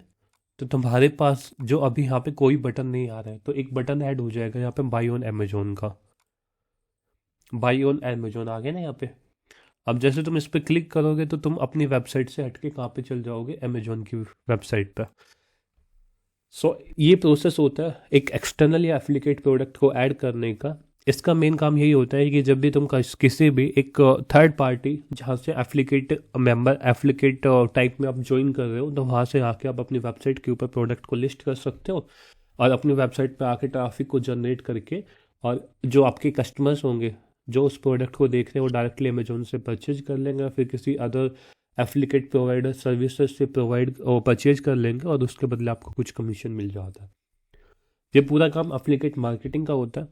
Speaker 1: तो तुम्हारे पास जो अभी यहाँ पे कोई बटन नहीं आ रहा है, तो एक बटन ऐड हो जाएगा यहाँ पे बाई ऑन अमेजोन का। बाई ऑन अमेजोन आ गया ना यहाँ पे। अब जैसे तुम इस पर क्लिक करोगे तो तुम अपनी वेबसाइट से हटके कहाँ पे चल जाओगे? अमेजोन की वेबसाइट पे। सो ये प्रोसेस होता है एक एक्सटर्नल या एप्लीकेट प्रोडक्ट को ऐड करने का। इसका मेन काम यही होता है कि जब भी तुम किसी भी एक थर्ड पार्टी जहाँ से एप्लीकेट मेंबर एप्लीकेट टाइप में आप ज्वाइन कर रहे हो, तो वहाँ से आके आप अपनी वेबसाइट के ऊपर प्रोडक्ट को लिस्ट कर सकते हो, और अपनी वेबसाइट पे आके ट्रैफिक को जनरेट करके, और जो आपके कस्टमर्स होंगे जो उस प्रोडक्ट को देख रहे हैं, वो डायरेक्टली अमेजोन से परचेज कर लेंगे, फिर किसी अदर एप्लीकेट प्रोवाइडर सर्विसेज से परचेज कर लेंगे, और उसके बदले आपको कुछ कमीशन मिल जाता है। ये पूरा काम एप्लीकेट मार्केटिंग का होता है।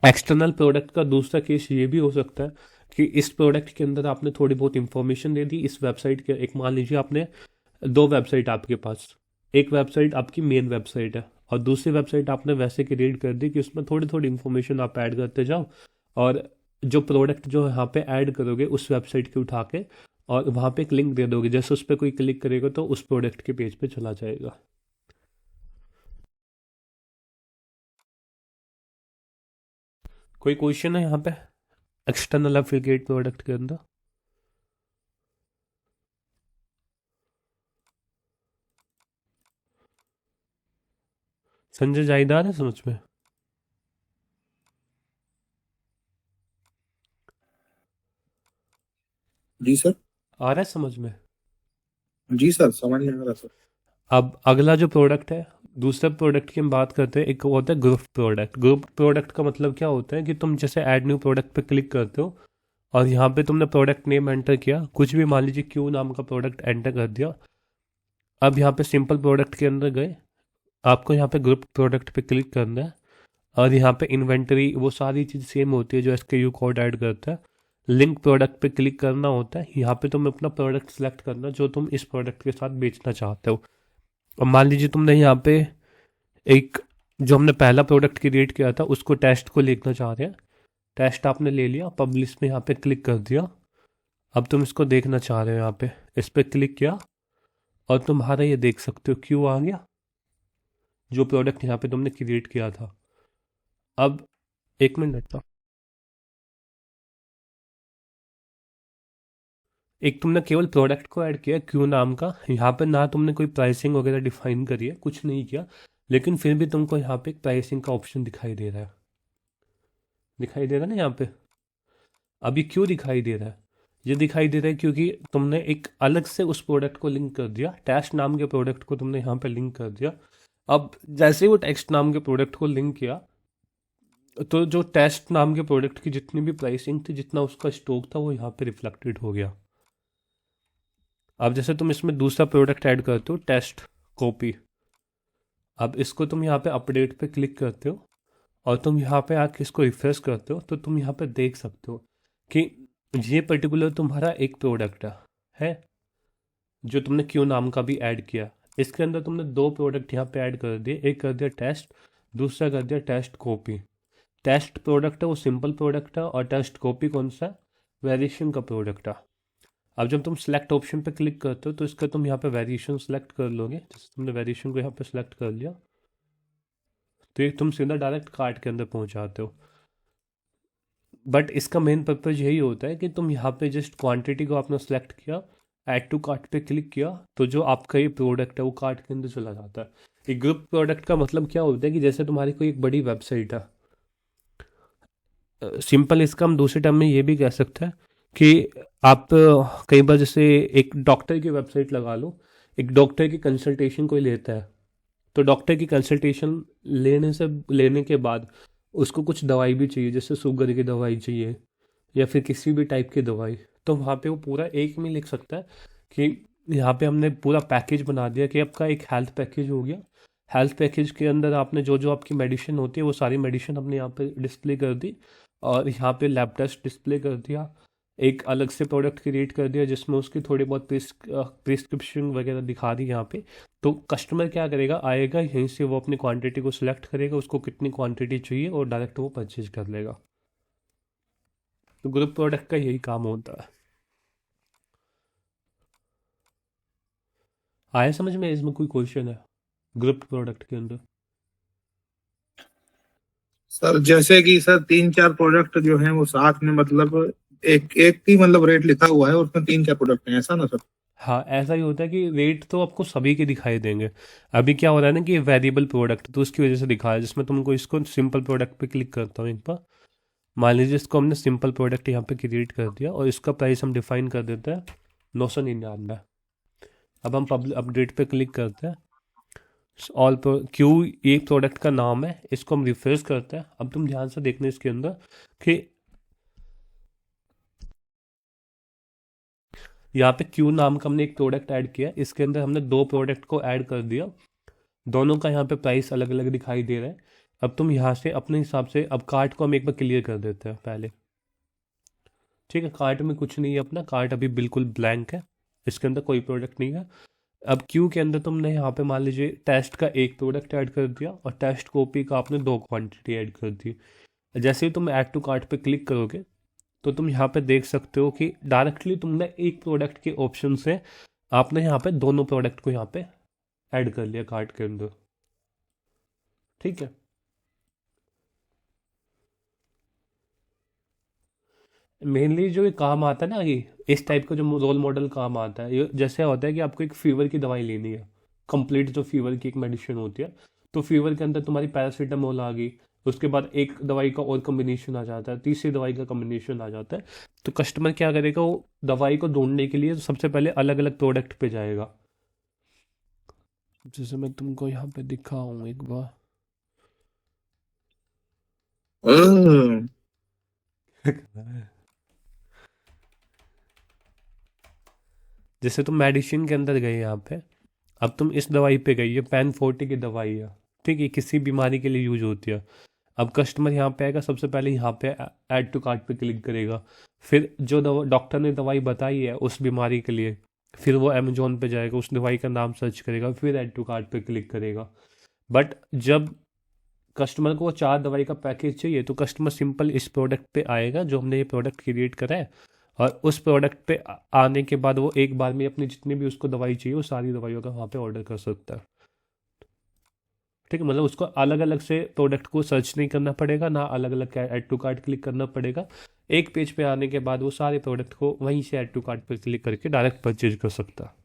Speaker 1: एक्सटर्नल प्रोडक्ट का दूसरा केस ये भी हो सकता है कि इस प्रोडक्ट के अंदर आपने थोड़ी बहुत इंफॉर्मेशन दे दी इस वेबसाइट के। एक मान लीजिए आपने दो वेबसाइट आपके पास, एक वेबसाइट आपकी मेन वेबसाइट है, और दूसरी वेबसाइट आपने वैसे क्रिएट कर दी कि उसमें थोड़ी थोड़ी इंफॉर्मेशन आप ऐड करते जाओ, और जो प्रोडक्ट जो यहाँ पे ऐड करोगे उस वेबसाइट के उठा के, और वहाँ पे एक लिंक दे दोगे, जैसे उस पर कोई क्लिक करेगा तो उस प्रोडक्ट के पेज पे चला जाएगा। कोई क्वेश्चन है यहाँ पे एक्सटर्नल एफिलिएट प्रोडक्ट के अंदर? संजय जायदार है समझ में?
Speaker 2: जी सर।
Speaker 1: आ रहा है समझ में?
Speaker 2: जी सर, समझ में आ रहा सर।
Speaker 1: अब अगला जो प्रोडक्ट है, दूसरे प्रोडक्ट की हम बात करते हैं, एक होता है ग्रुप प्रोडक्ट। ग्रुप प्रोडक्ट का मतलब क्या होता है कि तुम जैसे ऐड न्यू प्रोडक्ट पे क्लिक करते हो, और यहाँ पे तुमने प्रोडक्ट नेम एंटर किया, कुछ भी मान लीजिए क्यू नाम का प्रोडक्ट एंटर कर दिया। अब यहाँ पे सिंपल प्रोडक्ट के अंदर गए, आपको यहाँ पे ग्रुप प्रोडक्ट पे क्लिक करना है, और यहाँ पे इन्वेंटरी वो सारी चीज़ सेम होती है जो SKU कोड ऐड करता है। लिंक प्रोडक्ट पे क्लिक करना होता है, यहाँ पे तुम अपना प्रोडक्ट सेलेक्ट करना जो तुम इस प्रोडक्ट के साथ बेचना चाहते हो। और मान लीजिए तुमने यहाँ पे एक जो हमने पहला प्रोडक्ट क्रिएट किया था उसको टेस्ट को लिखना चाह रहे हैं, टेस्ट आपने ले लिया, पब्लिश में यहाँ पे क्लिक कर दिया। अब तुम इसको देखना चाह रहे हो, यहाँ पे इस पर क्लिक किया, और तुम्हारा ये देख सकते हो क्यों आ गया, जो प्रोडक्ट यहाँ पे तुमने क्रिएट किया था। अब एक मिनट था, एक तुमने केवल प्रोडक्ट को ऐड किया क्यू नाम का, यहाँ पे ना तुमने कोई प्राइसिंग वगैरह डिफाइन करी है, कुछ नहीं किया, लेकिन फिर भी तुमको यहाँ पे एक प्राइसिंग का ऑप्शन दिखाई दे रहा है। दिखाई दे रहा है ना यहाँ पे? अब ये क्यों दिखाई दे रहा है? ये दिखाई दे रहा है क्योंकि तुमने एक अलग से उस प्रोडक्ट को लिंक कर दिया, टेस्ट नाम के प्रोडक्ट को तुमने यहाँ पे लिंक कर दिया। अब जैसे ही वो टेस्ट नाम के प्रोडक्ट को लिंक किया, तो जो टेस्ट नाम के प्रोडक्ट की जितनी भी प्राइसिंग थी, जितना उसका स्टॉक था, वो यहाँ पे रिफ्लेक्टेड हो गया। अब जैसे तुम इसमें दूसरा प्रोडक्ट ऐड करते हो, टेस्ट कॉपी, अब इसको तुम यहाँ पे अपडेट पे क्लिक करते हो, और तुम यहाँ पे आके इसको रिफ्रेश करते हो, तो तुम यहाँ पे देख सकते हो कि ये पर्टिकुलर तुम्हारा एक प्रोडक्ट है जो तुमने क्यू नाम का भी ऐड किया। इसके अंदर तुमने दो प्रोडक्ट यहाँ पे ऐड कर दिए, एक कर दिया टेस्ट, दूसरा कर दिया टेस्ट कॉपी। टेस्ट प्रोडक्ट है वो सिंपल प्रोडक्ट है, और टेस्ट कॉपी कौन सा? वेरिएशन का प्रोडक्ट है। अब जब तुम सेलेक्ट ऑप्शन पे क्लिक करते हो, तो इसका तुम यहाँ पे वेरिएशन सेलेक्ट कर लोगे, जैसे तुमने वेरिएशन को यहाँ पे सेलेक्ट कर लिया, तो ये तुम सीधा डायरेक्ट कार्ट के अंदर पहुँच जाते हो। बट इसका मेन पर्पज़ यही होता है कि तुम यहाँ पे जस्ट क्वांटिटी को आपने सेलेक्ट किया, ऐड टू कार्ट पे क्लिक किया, तो जो आपका ये प्रोडक्ट है वो कार्ट के अंदर चला जाता है। एक ग्रुप प्रोडक्ट का मतलब क्या होता है कि जैसे तुम्हारी कोई एक बड़ी वेबसाइट है, सिंपल इसका हम दूसरे टर्म में ये भी कह सकते हैं कि आप कई बार जैसे एक डॉक्टर की वेबसाइट लगा लो, एक डॉक्टर की कंसल्टेशन कोई लेता है, तो डॉक्टर की कंसल्टेशन लेने के बाद उसको कुछ दवाई भी चाहिए, जैसे शुगर की दवाई चाहिए या फिर किसी भी टाइप की दवाई, तो वहाँ पे वो पूरा एक में लिख सकता है कि यहाँ पे हमने पूरा पैकेज बना दिया कि आपका एक हेल्थ पैकेज हो गया। हेल्थ पैकेज के अंदर आपने जो जो आपकी मेडिसिन होती है वो सारी मेडिसिन हमने यहाँ पे डिस्प्ले कर दी, और यहाँ पे लैब टेस्ट डिस्प्ले कर दिया। एक अलग से प्रोडक्ट क्रिएट कर दिया जिसमें उसकी थोड़ी बहुत प्रिस्क्रिप्शन वगैरह दिखा दी यहाँ पे। तो कस्टमर क्या करेगा, आएगा यहीं से वो अपनी क्वांटिटी को सिलेक्ट करेगा, उसको कितनी क्वांटिटी चाहिए, और डायरेक्ट वो परचेज कर लेगा। तो ग्रुप प्रोडक्ट का यही काम होता है। आया समझ में? इसमें कोई क्वेश्चन है ग्रुप प्रोडक्ट के अंदर?
Speaker 2: सर जैसे कि सर 3-4 प्रोडक्ट जो हैं वो साथ में, मतलब एक एक ही मतलब रेट लिखा हुआ है और उसमें 3-4 प्रोडक्ट हैं, ऐसा ना सर?
Speaker 1: हाँ, ऐसा ही होता है कि रेट तो आपको सभी के दिखाई देंगे। अभी क्या हो रहा है ना कि वेरिएबल प्रोडक्ट, तो उसकी वजह से दिखा है, जिसमें तुमको इसको सिंपल प्रोडक्ट पे क्लिक करता हूँ एक बार। मान लीजिए इसको हमने सिंपल प्रोडक्ट यहाँ पे क्रिएट कर दिया, और इसका प्राइस हम डिफाइन कर देते हैं 999। अब हम अपडेट पे क्लिक करते हैं। ऑल क्यू एक प्रोडक्ट का नाम है, इसको हम रिफ्रेश करते हैं। अब तुम ध्यान से देखना इसके अंदर कि यहाँ पे क्यू नाम का हमने एक प्रोडक्ट ऐड किया, इसके अंदर हमने 2 प्रोडक्ट को ऐड कर दिया, दोनों का यहाँ पे प्राइस अलग अलग दिखाई दे रहा है। अब तुम यहाँ से अपने हिसाब से, अब कार्ट को हम एक बार क्लियर कर देते हैं पहले। ठीक है, कार्ट में कुछ नहीं है, अपना कार्ट अभी बिल्कुल ब्लैंक है, इसके अंदर कोई प्रोडक्ट नहीं है। अब क्यू के अंदर तुमने यहाँ पे मान लीजिए टेस्ट का एक प्रोडक्ट ऐड कर दिया, और टेस्ट कॉपी का आपने 2 क्वांटिटी ऐड कर दी। जैसे ही तुम ऐड टू कार्ट पे क्लिक करोगे, तो तुम यहाँ पे देख सकते हो कि डायरेक्टली तुमने एक प्रोडक्ट के ऑप्शन से आपने यहाँ पे दोनों प्रोडक्ट को यहाँ पे ऐड कर लिया कार्ट के अंदर। ठीक है, मेनली जो ये काम आता है ना, ये इस टाइप का जो रोल मॉडल काम आता है, ये जैसे होता है कि आपको एक फीवर की दवाई लेनी है, कंप्लीट जो फीवर की एक मेडिसिन होती है, तो फीवर के अंदर तुम्हारी पैरासीटामोल आ गई, उसके बाद एक दवाई का और कम्बिनेशन आ जाता है, तीसरी दवाई का कम्बिनेशन आ जाता है। तो कस्टमर क्या करेगा, वो दवाई को ढूंढने के लिए सबसे पहले अलग अलग प्रोडक्ट पे जाएगा। जैसे मैं तुमको यहाँ पे दिखाऊँ एक बार।
Speaker 2: ओह,
Speaker 1: जैसे तुम मेडिसिन के अंदर गए यहाँ पे, अब तुम इस दवाई पे गई, ये पैन 40 की दवाई है, ठीक है, किसी बीमारी के लिए यूज होती है। अब कस्टमर यहाँ पे आएगा, सबसे पहले यहाँ पे ऐड टू कार्ट पे क्लिक करेगा, फिर जो दवा डॉक्टर ने दवाई बताई है उस बीमारी के लिए, फिर वो अमेजोन पे जाएगा, उस दवाई का नाम सर्च करेगा, फिर ऐड टू कार्ट पे क्लिक करेगा। बट जब कस्टमर को वो 4 दवाई का पैकेज चाहिए, तो कस्टमर सिंपल इस प्रोडक्ट पे आएगा जो हमने ये प्रोडक्ट क्रिएट करा है, और उस प्रोडक्ट पे आने के बाद वो एक बार में अपनी जितनी भी उसको दवाई चाहिए वो सारी दवाइयों का वहाँ पे ऑर्डर कर सकता है। ठीक है, मतलब उसको अलग अलग से प्रोडक्ट को सर्च नहीं करना पड़ेगा, ना अलग अलग ऐड टू कार्ट क्लिक करना पड़ेगा। एक पेज पे आने के बाद वो सारे प्रोडक्ट को वहीं से ऐड टू कार्ट पर क्लिक करके डायरेक्ट परचेज कर सकता है।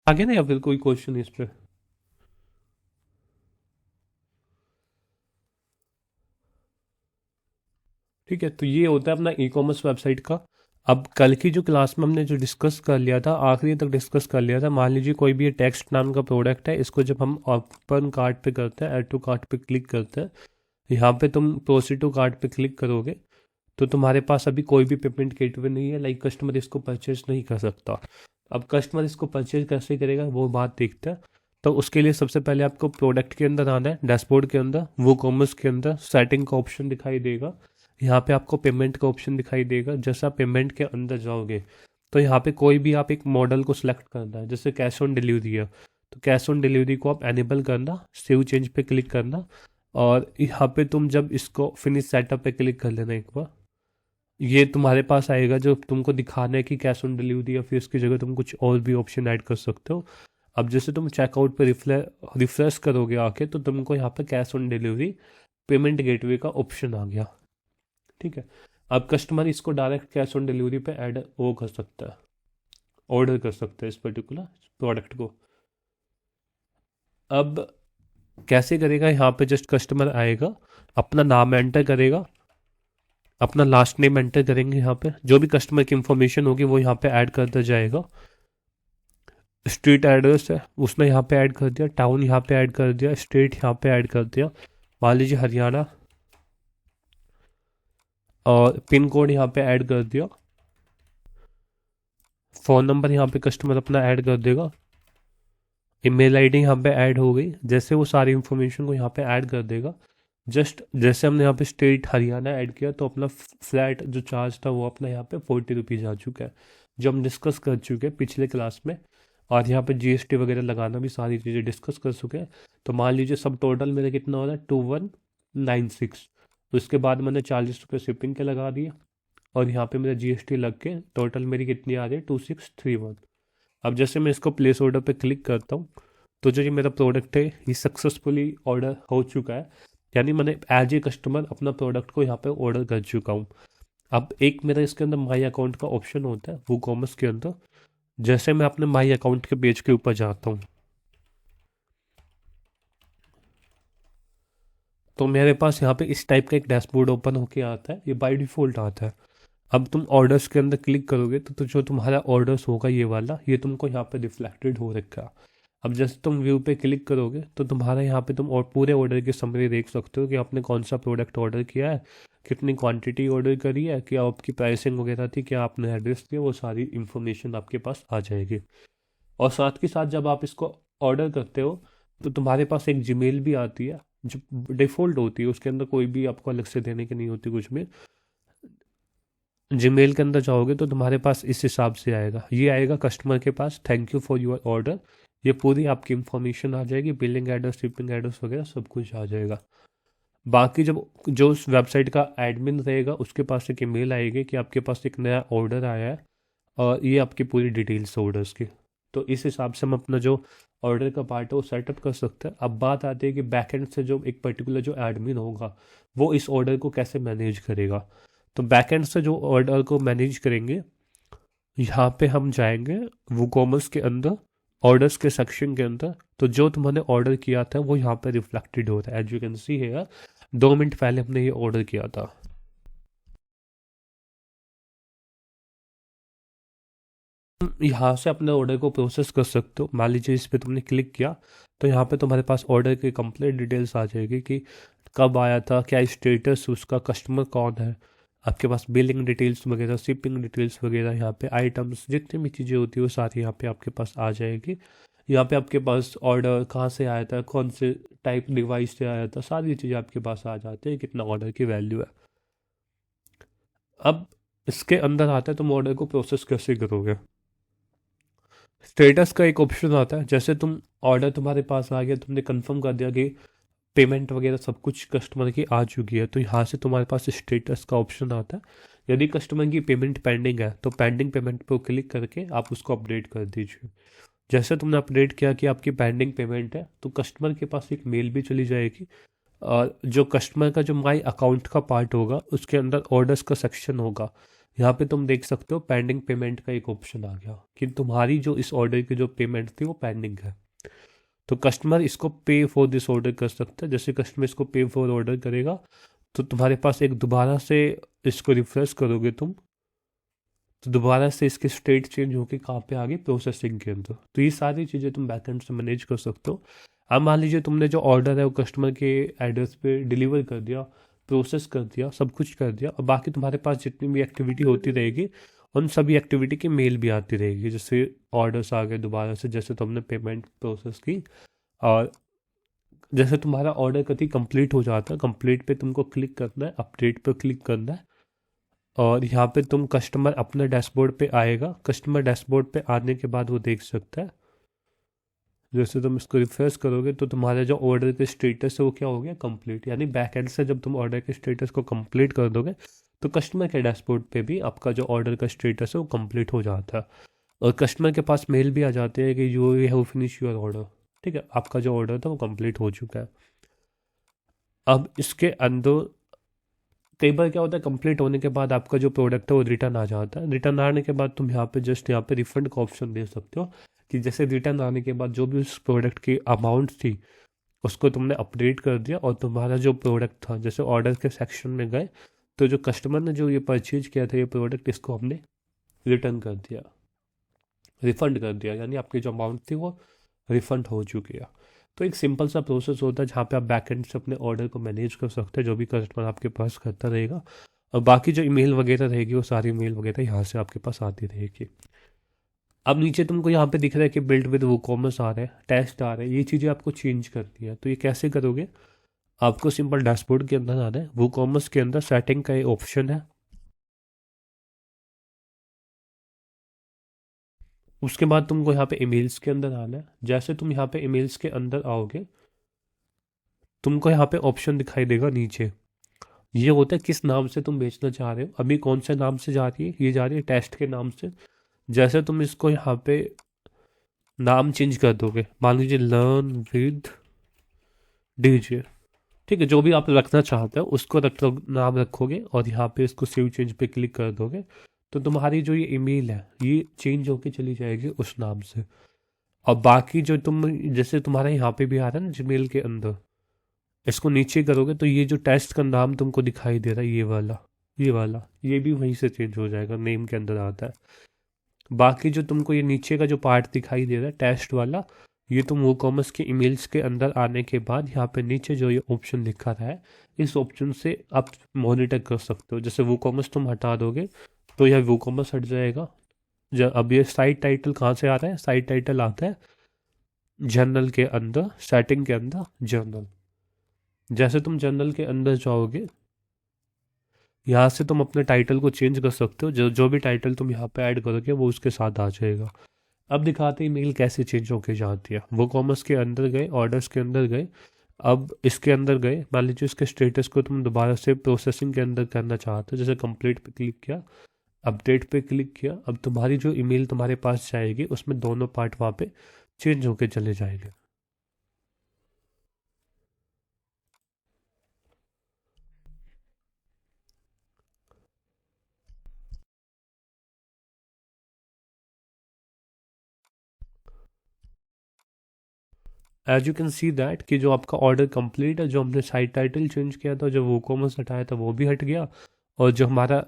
Speaker 1: आगे ना, या फिर कोई क्वेश्चन इस पे? ठीक है, तो ये होता है अपना ई कॉमर्स वेबसाइट का। अब कल की जो क्लास में हमने जो डिस्कस कर लिया था, आखिरी तक डिस्कस कर लिया था, मान लीजिए कोई भी ये टेक्स्ट नाम का प्रोडक्ट है, इसको जब हम ओपन कार्ट पे करते हैं, ऐड टू कार्ट पे क्लिक करते हैं, यहाँ पे तुम प्रोसीड टू कार्ट पे क्लिक करोगे, तो तुम्हारे पास अभी कोई भी पेमेंट गेटवे नहीं है, लाइक कस्टमर इसको परचेज नहीं कर सकता। अब कस्टमर इसको परचेज कैसे करेगा वो बात देखते हैं। तो उसके लिए सबसे पहले आपको प्रोडक्ट के अंदर आना है, डैशबोर्ड के अंदर, वो कॉमर्स के अंदर सेटिंग का ऑप्शन दिखाई देगा, यहाँ पे आपको पेमेंट का ऑप्शन दिखाई देगा। जैसा पेमेंट के अंदर जाओगे, तो यहाँ पे कोई भी आप एक मॉडल को सिलेक्ट करना है, जैसे कैश ऑन डिलीवरी है, तो कैश ऑन डिलीवरी को आप एनेबल करना, सेव चेंज पे क्लिक करना, और यहाँ पे तुम जब इसको फिनिश सेटअप पे क्लिक कर लेना एक बार, ये तुम्हारे पास आएगा जो तुमको दिखाना है कि कैश ऑन डिलीवरी, या फिर इसकी जगह तुम कुछ और भी ऑप्शन ऐड कर सकते हो। अब जैसे तुम चेकआउट पे रिफ्रेश करोगे आके, तो तुमको यहाँ पे cash on delivery payment gateway का ऑप्शन आ गया। ठीक है, अब कस्टमर इसको डायरेक्ट कैश ऑन डिलीवरी पे ऐड वो कर सकता है, ऑर्डर कर सकता है इस पर्टिकुलर प्रोडक्ट को। अब कैसे करेगा, यहाँ पे जस्ट कस्टमर आएगा, अपना नाम एंटर करेगा, अपना लास्ट नेम एंटर करेंगे। यहाँ पे जो भी कस्टमर की इंफॉर्मेशन होगी वो यहाँ पे ऐड करता जाएगा। स्ट्रीट एड्रेस है उसने यहाँ पे ऐड कर दिया, टाउन यहाँ पे ऐड कर दिया, स्टेट यहाँ पे ऐड कर दिया, मान लीजिए हरियाणा, और पिन कोड यहाँ पे ऐड कर दिया। फ़ोन नंबर यहाँ पे कस्टमर अपना ऐड कर देगा। ईमेल आईडी यहाँ पे ऐड हो गई। जैसे वो सारी इन्फॉर्मेशन को यहाँ पे ऐड कर देगा, जस्ट जैसे हमने यहाँ पे स्टेट हरियाणा ऐड किया तो अपना फ्लैट जो चार्ज था वो अपना यहाँ पे 40 रुपीज़ आ चुका है, जो हम डिस्कस कर चुके हैं पिछले क्लास में। और यहाँ पे जीएसटी वगैरह लगाना भी सारी चीज़ें डिस्कस कर चुके हैं। तो मान लीजिए सब टोटल मेरा कितना हो रहा है 2196। तो इसके बाद मैंने 40 रुपये शिपिंग के लगा दिए और यहाँ पे मेरा जीएसटी लग के टोटल मेरी कितनी आ रही है 2631। अब जैसे मैं इसको प्लेस ऑर्डर पे क्लिक करता हूँ तो जो ये मेरा प्रोडक्ट है ये सक्सेसफुली ऑर्डर हो चुका है, यानी मैंने एज ए कस्टमर अपना प्रोडक्ट को यहाँ पे ऑर्डर कर चुका हूँ। अब एक मेरा इसके अंदर माई अकाउंट का ऑप्शन होता है वो कॉमर्स के अंदर। जैसे मैं अपने माई अकाउंट के पेज के ऊपर जाता हूँ तो मेरे पास यहाँ पे इस टाइप का एक डैशबोर्ड ओपन होके आता है, ये बाय डिफ़ॉल्ट आता है। अब तुम ऑर्डर्स के अंदर क्लिक करोगे तो जो तुम्हारा ऑर्डर्स होगा ये वाला, ये तुमको यहाँ पे रिफ्लेक्टेड हो रखा है। अब जैसे तुम व्यू पे क्लिक करोगे तो तुम्हारा यहाँ पे तुम और पूरे ऑर्डर की समरी देख सकते हो कि आपने कौन सा प्रोडक्ट ऑर्डर किया है, कितनी क्वांटिटी ऑर्डर करी है, क्या आपकी प्राइसिंग वगैरह थी, क्या आपने एड्रेस दिया, वो सारी इन्फॉर्मेशन आपके पास आ जाएगी। और साथ के साथ जब आप इसको ऑर्डर करते हो तो तुम्हारे पास एक जीमेल भी आती है जो डिफ़ॉल्ट होती है, उसके अंदर कोई भी आपको अलग से देने की नहीं होती कुछ भी। जीमेल के अंदर जाओगे तो तुम्हारे पास इस हिसाब से आएगा, ये आएगा कस्टमर के पास thank you for your order. ये पूरी आपकी इंफॉर्मेशन आ जाएगी, बिलिंग एड्रेस, शिपिंग एड्रेस वगैरह सब कुछ आ जाएगा। बाकी जब जो उस वेबसाइट का एडमिन रहेगा उसके पास एक ईमेल आएगी कि आपके पास एक नया ऑर्डर आया है और ये आपकी पूरी डिटेल्स ऑर्डर्स की। तो इस हिसाब से हम अपना जो ऑर्डर का पार्ट है वो सेटअप कर सकते हैं। अब बात आती है कि बैकएंड से जो एक पर्टिकुलर जो एडमिन होगा वो इस ऑर्डर को कैसे मैनेज करेगा। तो बैकएंड से जो ऑर्डर को मैनेज करेंगे, यहाँ पे हम जाएंगे वूकॉमर्स के अंदर, ऑर्डर्स के सेक्शन के अंदर। तो जो तुमने ऑर्डर किया था वो यहाँ पे रिफ्लेक्टेड हो रहा है, एज यू कैन सी है। 2 मिनट पहले हमने ये ऑर्डर किया था। यहाँ से अपने ऑर्डर को प्रोसेस कर सकते हो। मान लीजिए इस पे तुमने क्लिक किया तो यहाँ पे तुम्हारे पास ऑर्डर की कंप्लीट डिटेल्स आ जाएगी कि कब आया था, क्या स्टेटस, उसका कस्टमर कौन है, आपके पास बिलिंग डिटेल्स वगैरह, शिपिंग डिटेल्स वगैरह, यहाँ पे आइटम्स जितनी भी चीज़ें होती है वो सारी यहाँ पे आपके पास आ जाएगी। यहाँ पे आपके पास ऑर्डर कहाँ से आया था, कौन से टाइप डिवाइस से आया था, सारी चीज़ें आपके पास आ जाती है, कितना ऑर्डर की वैल्यू है। अब इसके अंदर आता है तुम ऑर्डर को प्रोसेस कैसे करोगे। स्टेटस का एक ऑप्शन आता है, जैसे तुम ऑर्डर तुम्हारे पास आ गया, तुमने कंफर्म कर दिया कि पेमेंट वगैरह सब कुछ कस्टमर की आ चुकी है, तो यहाँ से तुम्हारे पास स्टेटस का ऑप्शन आता है। यदि कस्टमर की पेमेंट पेंडिंग है तो पेंडिंग पेमेंट पर क्लिक करके आप उसको अपडेट कर दीजिए। जैसे तुमने अपडेट किया कि आपकी पेंडिंग पेमेंट है तो कस्टमर के पास एक मेल भी चली जाएगी। और जो कस्टमर का जो माई अकाउंट का पार्ट होगा उसके अंदर ऑर्डर्स का सेक्शन होगा, यहाँ पे तुम देख सकते हो पेंडिंग पेमेंट का एक ऑप्शन आ गया कि तुम्हारी जो इस ऑर्डर की जो पेमेंट थी वो पेंडिंग है। तो कस्टमर इसको पे फॉर दिस ऑर्डर कर सकता है। जैसे कस्टमर इसको पे फॉर ऑर्डर करेगा तो तुम्हारे पास एक दोबारा से इसको रिफ्रेश करोगे तुम तो दोबारा से इसके स्टेट चेंज होके कहाँ पे आ गई, प्रोसेसिंग के अंदर। तो ये सारी चीज़ें तुम बैकएंड से मैनेज कर सकते हो। अब मान लीजिए तुमने जो ऑर्डर है वो कस्टमर के एड्रेस पे डिलीवर कर दिया, प्रोसेस कर दिया, सब कुछ कर दिया, और बाकी तुम्हारे पास जितनी भी एक्टिविटी होती रहेगी उन सभी एक्टिविटी की मेल भी आती रहेगी। जैसे ऑर्डर्स आ गए दोबारा से, जैसे तुमने पेमेंट प्रोसेस की, और जैसे तुम्हारा ऑर्डर कभी कंप्लीट हो जाता है, कंप्लीट पे तुमको क्लिक करना है, अपडेट पे क्लिक करना है, और यहाँ पे तुम कस्टमर अपने डैशबोर्ड पे आएगा। कस्टमर डैशबोर्ड पे आने के बाद वो देख सकता है, जैसे तुम इसको रिफ्रेश करोगे तो तुम्हारा जो ऑर्डर के स्टेटस है वो क्या हो गया, कंप्लीट। यानी बैक एंड से जब तुम ऑर्डर के स्टेटस को कंप्लीट कर दोगे तो कस्टमर के डैशबोर्ड पे भी आपका जो ऑर्डर का स्टेटस है वो कंप्लीट हो जाता है, और कस्टमर के पास मेल भी आ जाते हैं कि you have finish your order. ठीक है, आपका जो ऑर्डर था वो कंप्लीट हो चुका है। अब इसके अंदर कई बार क्या होता है, कंप्लीट होने के बाद आपका जो प्रोडक्ट है वो रिटर्न आ जाता है। रिटर्न आने के बाद तुम यहाँ पे जस्ट यहाँ पे रिफंड का ऑप्शन दे सकते हो कि जैसे रिटर्न आने के बाद जो भी उस प्रोडक्ट की अमाउंट थी उसको तुमने अपडेट कर दिया, और तुम्हारा जो प्रोडक्ट था, जैसे ऑर्डर के सेक्शन में गए तो जो कस्टमर ने जो ये परचेज किया था ये प्रोडक्ट, इसको हमने रिटर्न कर दिया, रिफ़ंड कर दिया, यानी आपकी जो अमाउंट थी वो रिफ़ंड हो चुकी है। तो एक सिंपल सा प्रोसेस होता है जहाँ पे आप बैक एंड से अपने ऑर्डर को मैनेज कर सकते हैं, जो भी कस्टमर आपके पास करता रहेगा, और बाकी जो ईमेल वगैरह रहेगी वो सारी ईमेल वगैरह यहाँ से आपके पास आती रहेगी। अब नीचे तुमको यहाँ पे दिख रहा है कि बिल्ड विद वूकॉमर्स आ रहा है, टेस्ट आ रहा है, ये चीज़ें आपको चेंज करनी है। तो ये कैसे करोगे? आपको सिंपल डैशबोर्ड के अंदर आना है, वूकॉमर्स के अंदर सेटिंग का ये ऑप्शन है, उसके बाद तुमको यहाँ पे ईमेल्स के अंदर आना है। जैसे तुम यहाँ पे ईमेल्स के अंदर आओगे, तुमको यहाँ पे ऑप्शन दिखाई देगा नीचे, ये होता है किस नाम से तुम बेचना चाह रहे हो। अभी कौन से नाम से जा रही है? ये जा रही है टेस्ट के नाम से। जैसे तुम इसको यहाँ पे नाम चेंज कर दोगे, मान लीजिए लर्न विद डीजे, ठीक है, जो भी आप रखना चाहते हो उसको नाम रखोगे, और यहाँ पे इसको सेव चेंज पे क्लिक कर दोगे, तो तुम्हारी जो ये ईमेल है ये चेंज होके चली जाएगी उस नाम से। और बाकी जो तुम, जैसे तुम्हारा यहाँ पे भी आ रहा है ना जीमेल के अंदर, इसको नीचे करोगे तो ये जो टेस्ट का नाम तुमको दिखाई दे रहा है, ये वाला ये भी वहीं से चेंज हो जाएगा, नेम के अंदर आता है। बाकी जो तुमको ये नीचे का जो पार्ट दिखाई दे रहा है टेस्ट वाला, ये तुम वो कॉमर्स के ईमेल्स के अंदर आने के बाद यहाँ पे नीचे जो ये ऑप्शन लिखा रहा है, इस ऑप्शन से आप मॉनिटर कर सकते हो। जैसे वो कॉमर्स तुम हटा दोगे तो यह वो कॉमर्स हट जाएगा। अब ये साइट टाइटल कहाँ से आ रहा है? साइट टाइटल आता है जर्नल के अंदर, सेटिंग के अंदर जर्नल। जैसे तुम जर्नल के अंदर जाओगे, यहाँ से तुम अपने टाइटल को चेंज कर सकते हो, जो जो भी टाइटल तुम यहाँ पे ऐड करोगे वो उसके साथ आ जाएगा। अब दिखाते हैं ईमेल कैसे चेंज होके जाती है। वो कॉमर्स के अंदर गए, ऑर्डर्स के अंदर गए, अब इसके अंदर गए, मान लीजिए इसके स्टेटस को तुम दोबारा से प्रोसेसिंग के अंदर करना चाहते हो, जैसे कंप्लीट पे क्लिक किया, अपडेट पे क्लिक किया, अब तुम्हारी जो ईमेल तुम्हारे पास जाएगी उसमें दोनों पार्ट वहाँ पे चेंज होके चले जाएंगे। As you can see that कि जो आपका ऑर्डर कंप्लीट है, जो हमने साइट टाइटल चेंज किया था, जो वो कॉमर्स हटाया था वो भी हट गया, और जो हमारा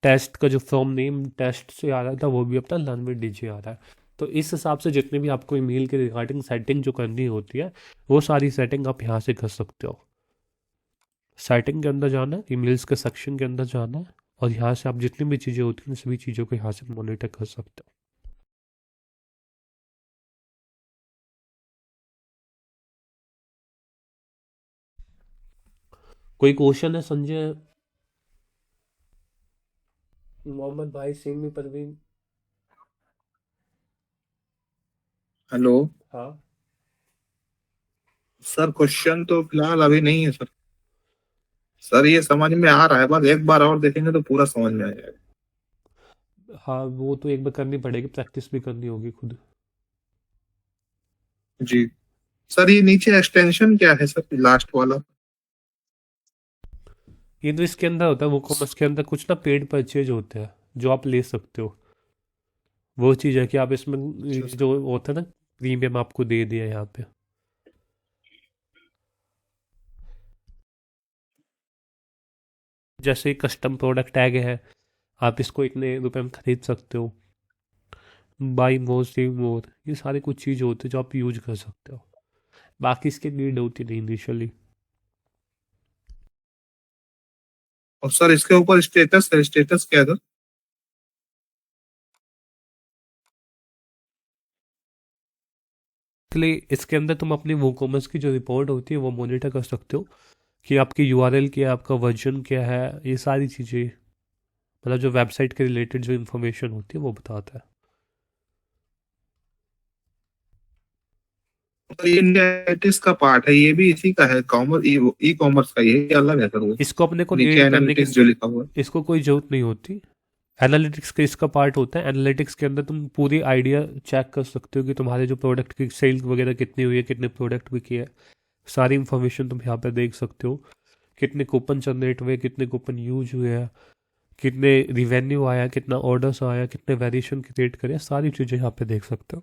Speaker 1: टेस्ट का जो फ्रॉम नेम टेस्ट से आ रहा था वो भी अपना लर्न विद डीजे आ रहा है। तो इस हिसाब से जितने भी आपको ईमेल के रिगार्डिंग सेटिंग जो करनी होती है, वो सारी सेटिंग आप यहाँ से कर सकते हो। सेटिंग के अंदर जाना है, ईमेल्स के सेक्शन के अंदर जाना है, और यहाँ से आप जितनी भी चीज़ें होती हैं सभी चीज़ों को यहाँ से मॉनिटर कर सकते हो। कोई क्वेश्चन है संजय? मोहम्मद भाई, सिमी परवीन?
Speaker 2: हेलो
Speaker 1: हाँ।
Speaker 2: सर, क्वेश्चन तो फिलहाल अभी नहीं है सर। सर ये समझ में आ रहा है, बस एक बार और देखेंगे तो पूरा समझ में आ जाएगा।
Speaker 1: हाँ, वो तो एक बार करनी पड़ेगी, प्रैक्टिस भी करनी होगी खुद।
Speaker 2: जी सर, ये नीचे एक्सटेंशन क्या है सर, लास्ट वाला?
Speaker 1: ये तो इसके अंदर होता है, वो कॉमर्स के अंदर कुछ ना पेड परचेज होते हैं जो आप ले सकते हो। वो चीज़ है कि आप इसमें
Speaker 2: अच्छा सर।
Speaker 1: जो होता है ना, प्रीमियम आपको दे दिया यहाँ पे। जैसे कस्टम प्रोडक्ट टैग है, आप इसको इतने रुपए में खरीद सकते हो, बाई मोर सेव मोर, ये सारे कुछ चीज़ होते हैं जो आप यूज कर सकते हो। बाकी इसकी नीड होती नहीं इनिशियली।
Speaker 2: और सर इसके ऊपर स्टेटस है, स्टेटस क्या है सर?
Speaker 1: इसलिए इसके अंदर तुम अपनी वो कॉमर्स की जो रिपोर्ट होती है वो मॉनिटर कर सकते हो कि आपकी यूआरएल क्या है, आपका वर्जन क्या है, ये सारी चीज़ें, मतलब जो वेबसाइट के रिलेटेड जो इन्फॉर्मेशन होती है वो बताता है।
Speaker 2: सर ये इंडिया एनालिटिक्स का पार्ट है, ये भी इसी का है, कॉमर्स ई कॉमर्स का, ये अलग है सर वो?
Speaker 1: इसको अपने को
Speaker 2: नीचे
Speaker 1: रीड करने की,
Speaker 2: एनालिटिक्स जो लिखा हुआ है।
Speaker 1: इसको कोई ज़रूरत नहीं होती। एनालिटिक्स का इसका पार्ट होता है। एनालिटिक्स के अंदर तुम पूरी आइडिया चेक कर सकते हो कि तुम्हारे जो प्रोडक्ट की सेल वगैरह कितनी हुई है, कितने प्रोडक्ट बिके है, सारी इंफॉर्मेशन तुम यहाँ पे देख सकते हो। कितने कूपन जनरेट हुए, कितने कूपन यूज हुए हैं, कितने रिवेन्यू आया, कितना ऑर्डर्स आया, कितने वेरिएशन क्रिएट करे, सारी चीज़ें यहाँ पे देख सकते हो।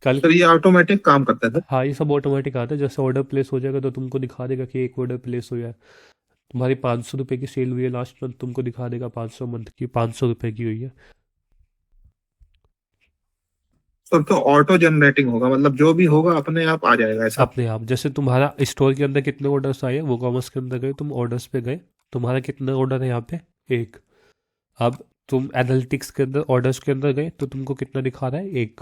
Speaker 1: कल
Speaker 2: सर ये ऑटोमेटिक काम करता है सर?
Speaker 1: हाँ, ये सब ऑटोमेटिक आता है। जैसे ऑर्डर प्लेस हो जाएगा तो तुमको दिखा देगा कि एक ऑर्डर प्लेस हुआ है। तुम्हारी 500 रुपये की सेल हुई है लास्ट मंथ, तुमको दिखा देगा 500 मंथ की 500 रुपये की हुई है।
Speaker 2: सर तो ऑटो जनरेटिंग होगा, मतलब जो भी होगा अपने आप आ जाएगा ऐसा?
Speaker 1: अपने आप, जैसे तुम्हारा स्टोर के अंदर कितने ऑर्डर्स आए, वो कॉमर्स के अंदर गए, तुम ऑर्डर्स पे गए, तुम्हारा कितना ऑर्डर है यहाँ पे, एक। अब तुम एनालिटिक्स के अंदर ऑर्डर्स के अंदर गए तो तुमको कितना दिखा रहा है, एक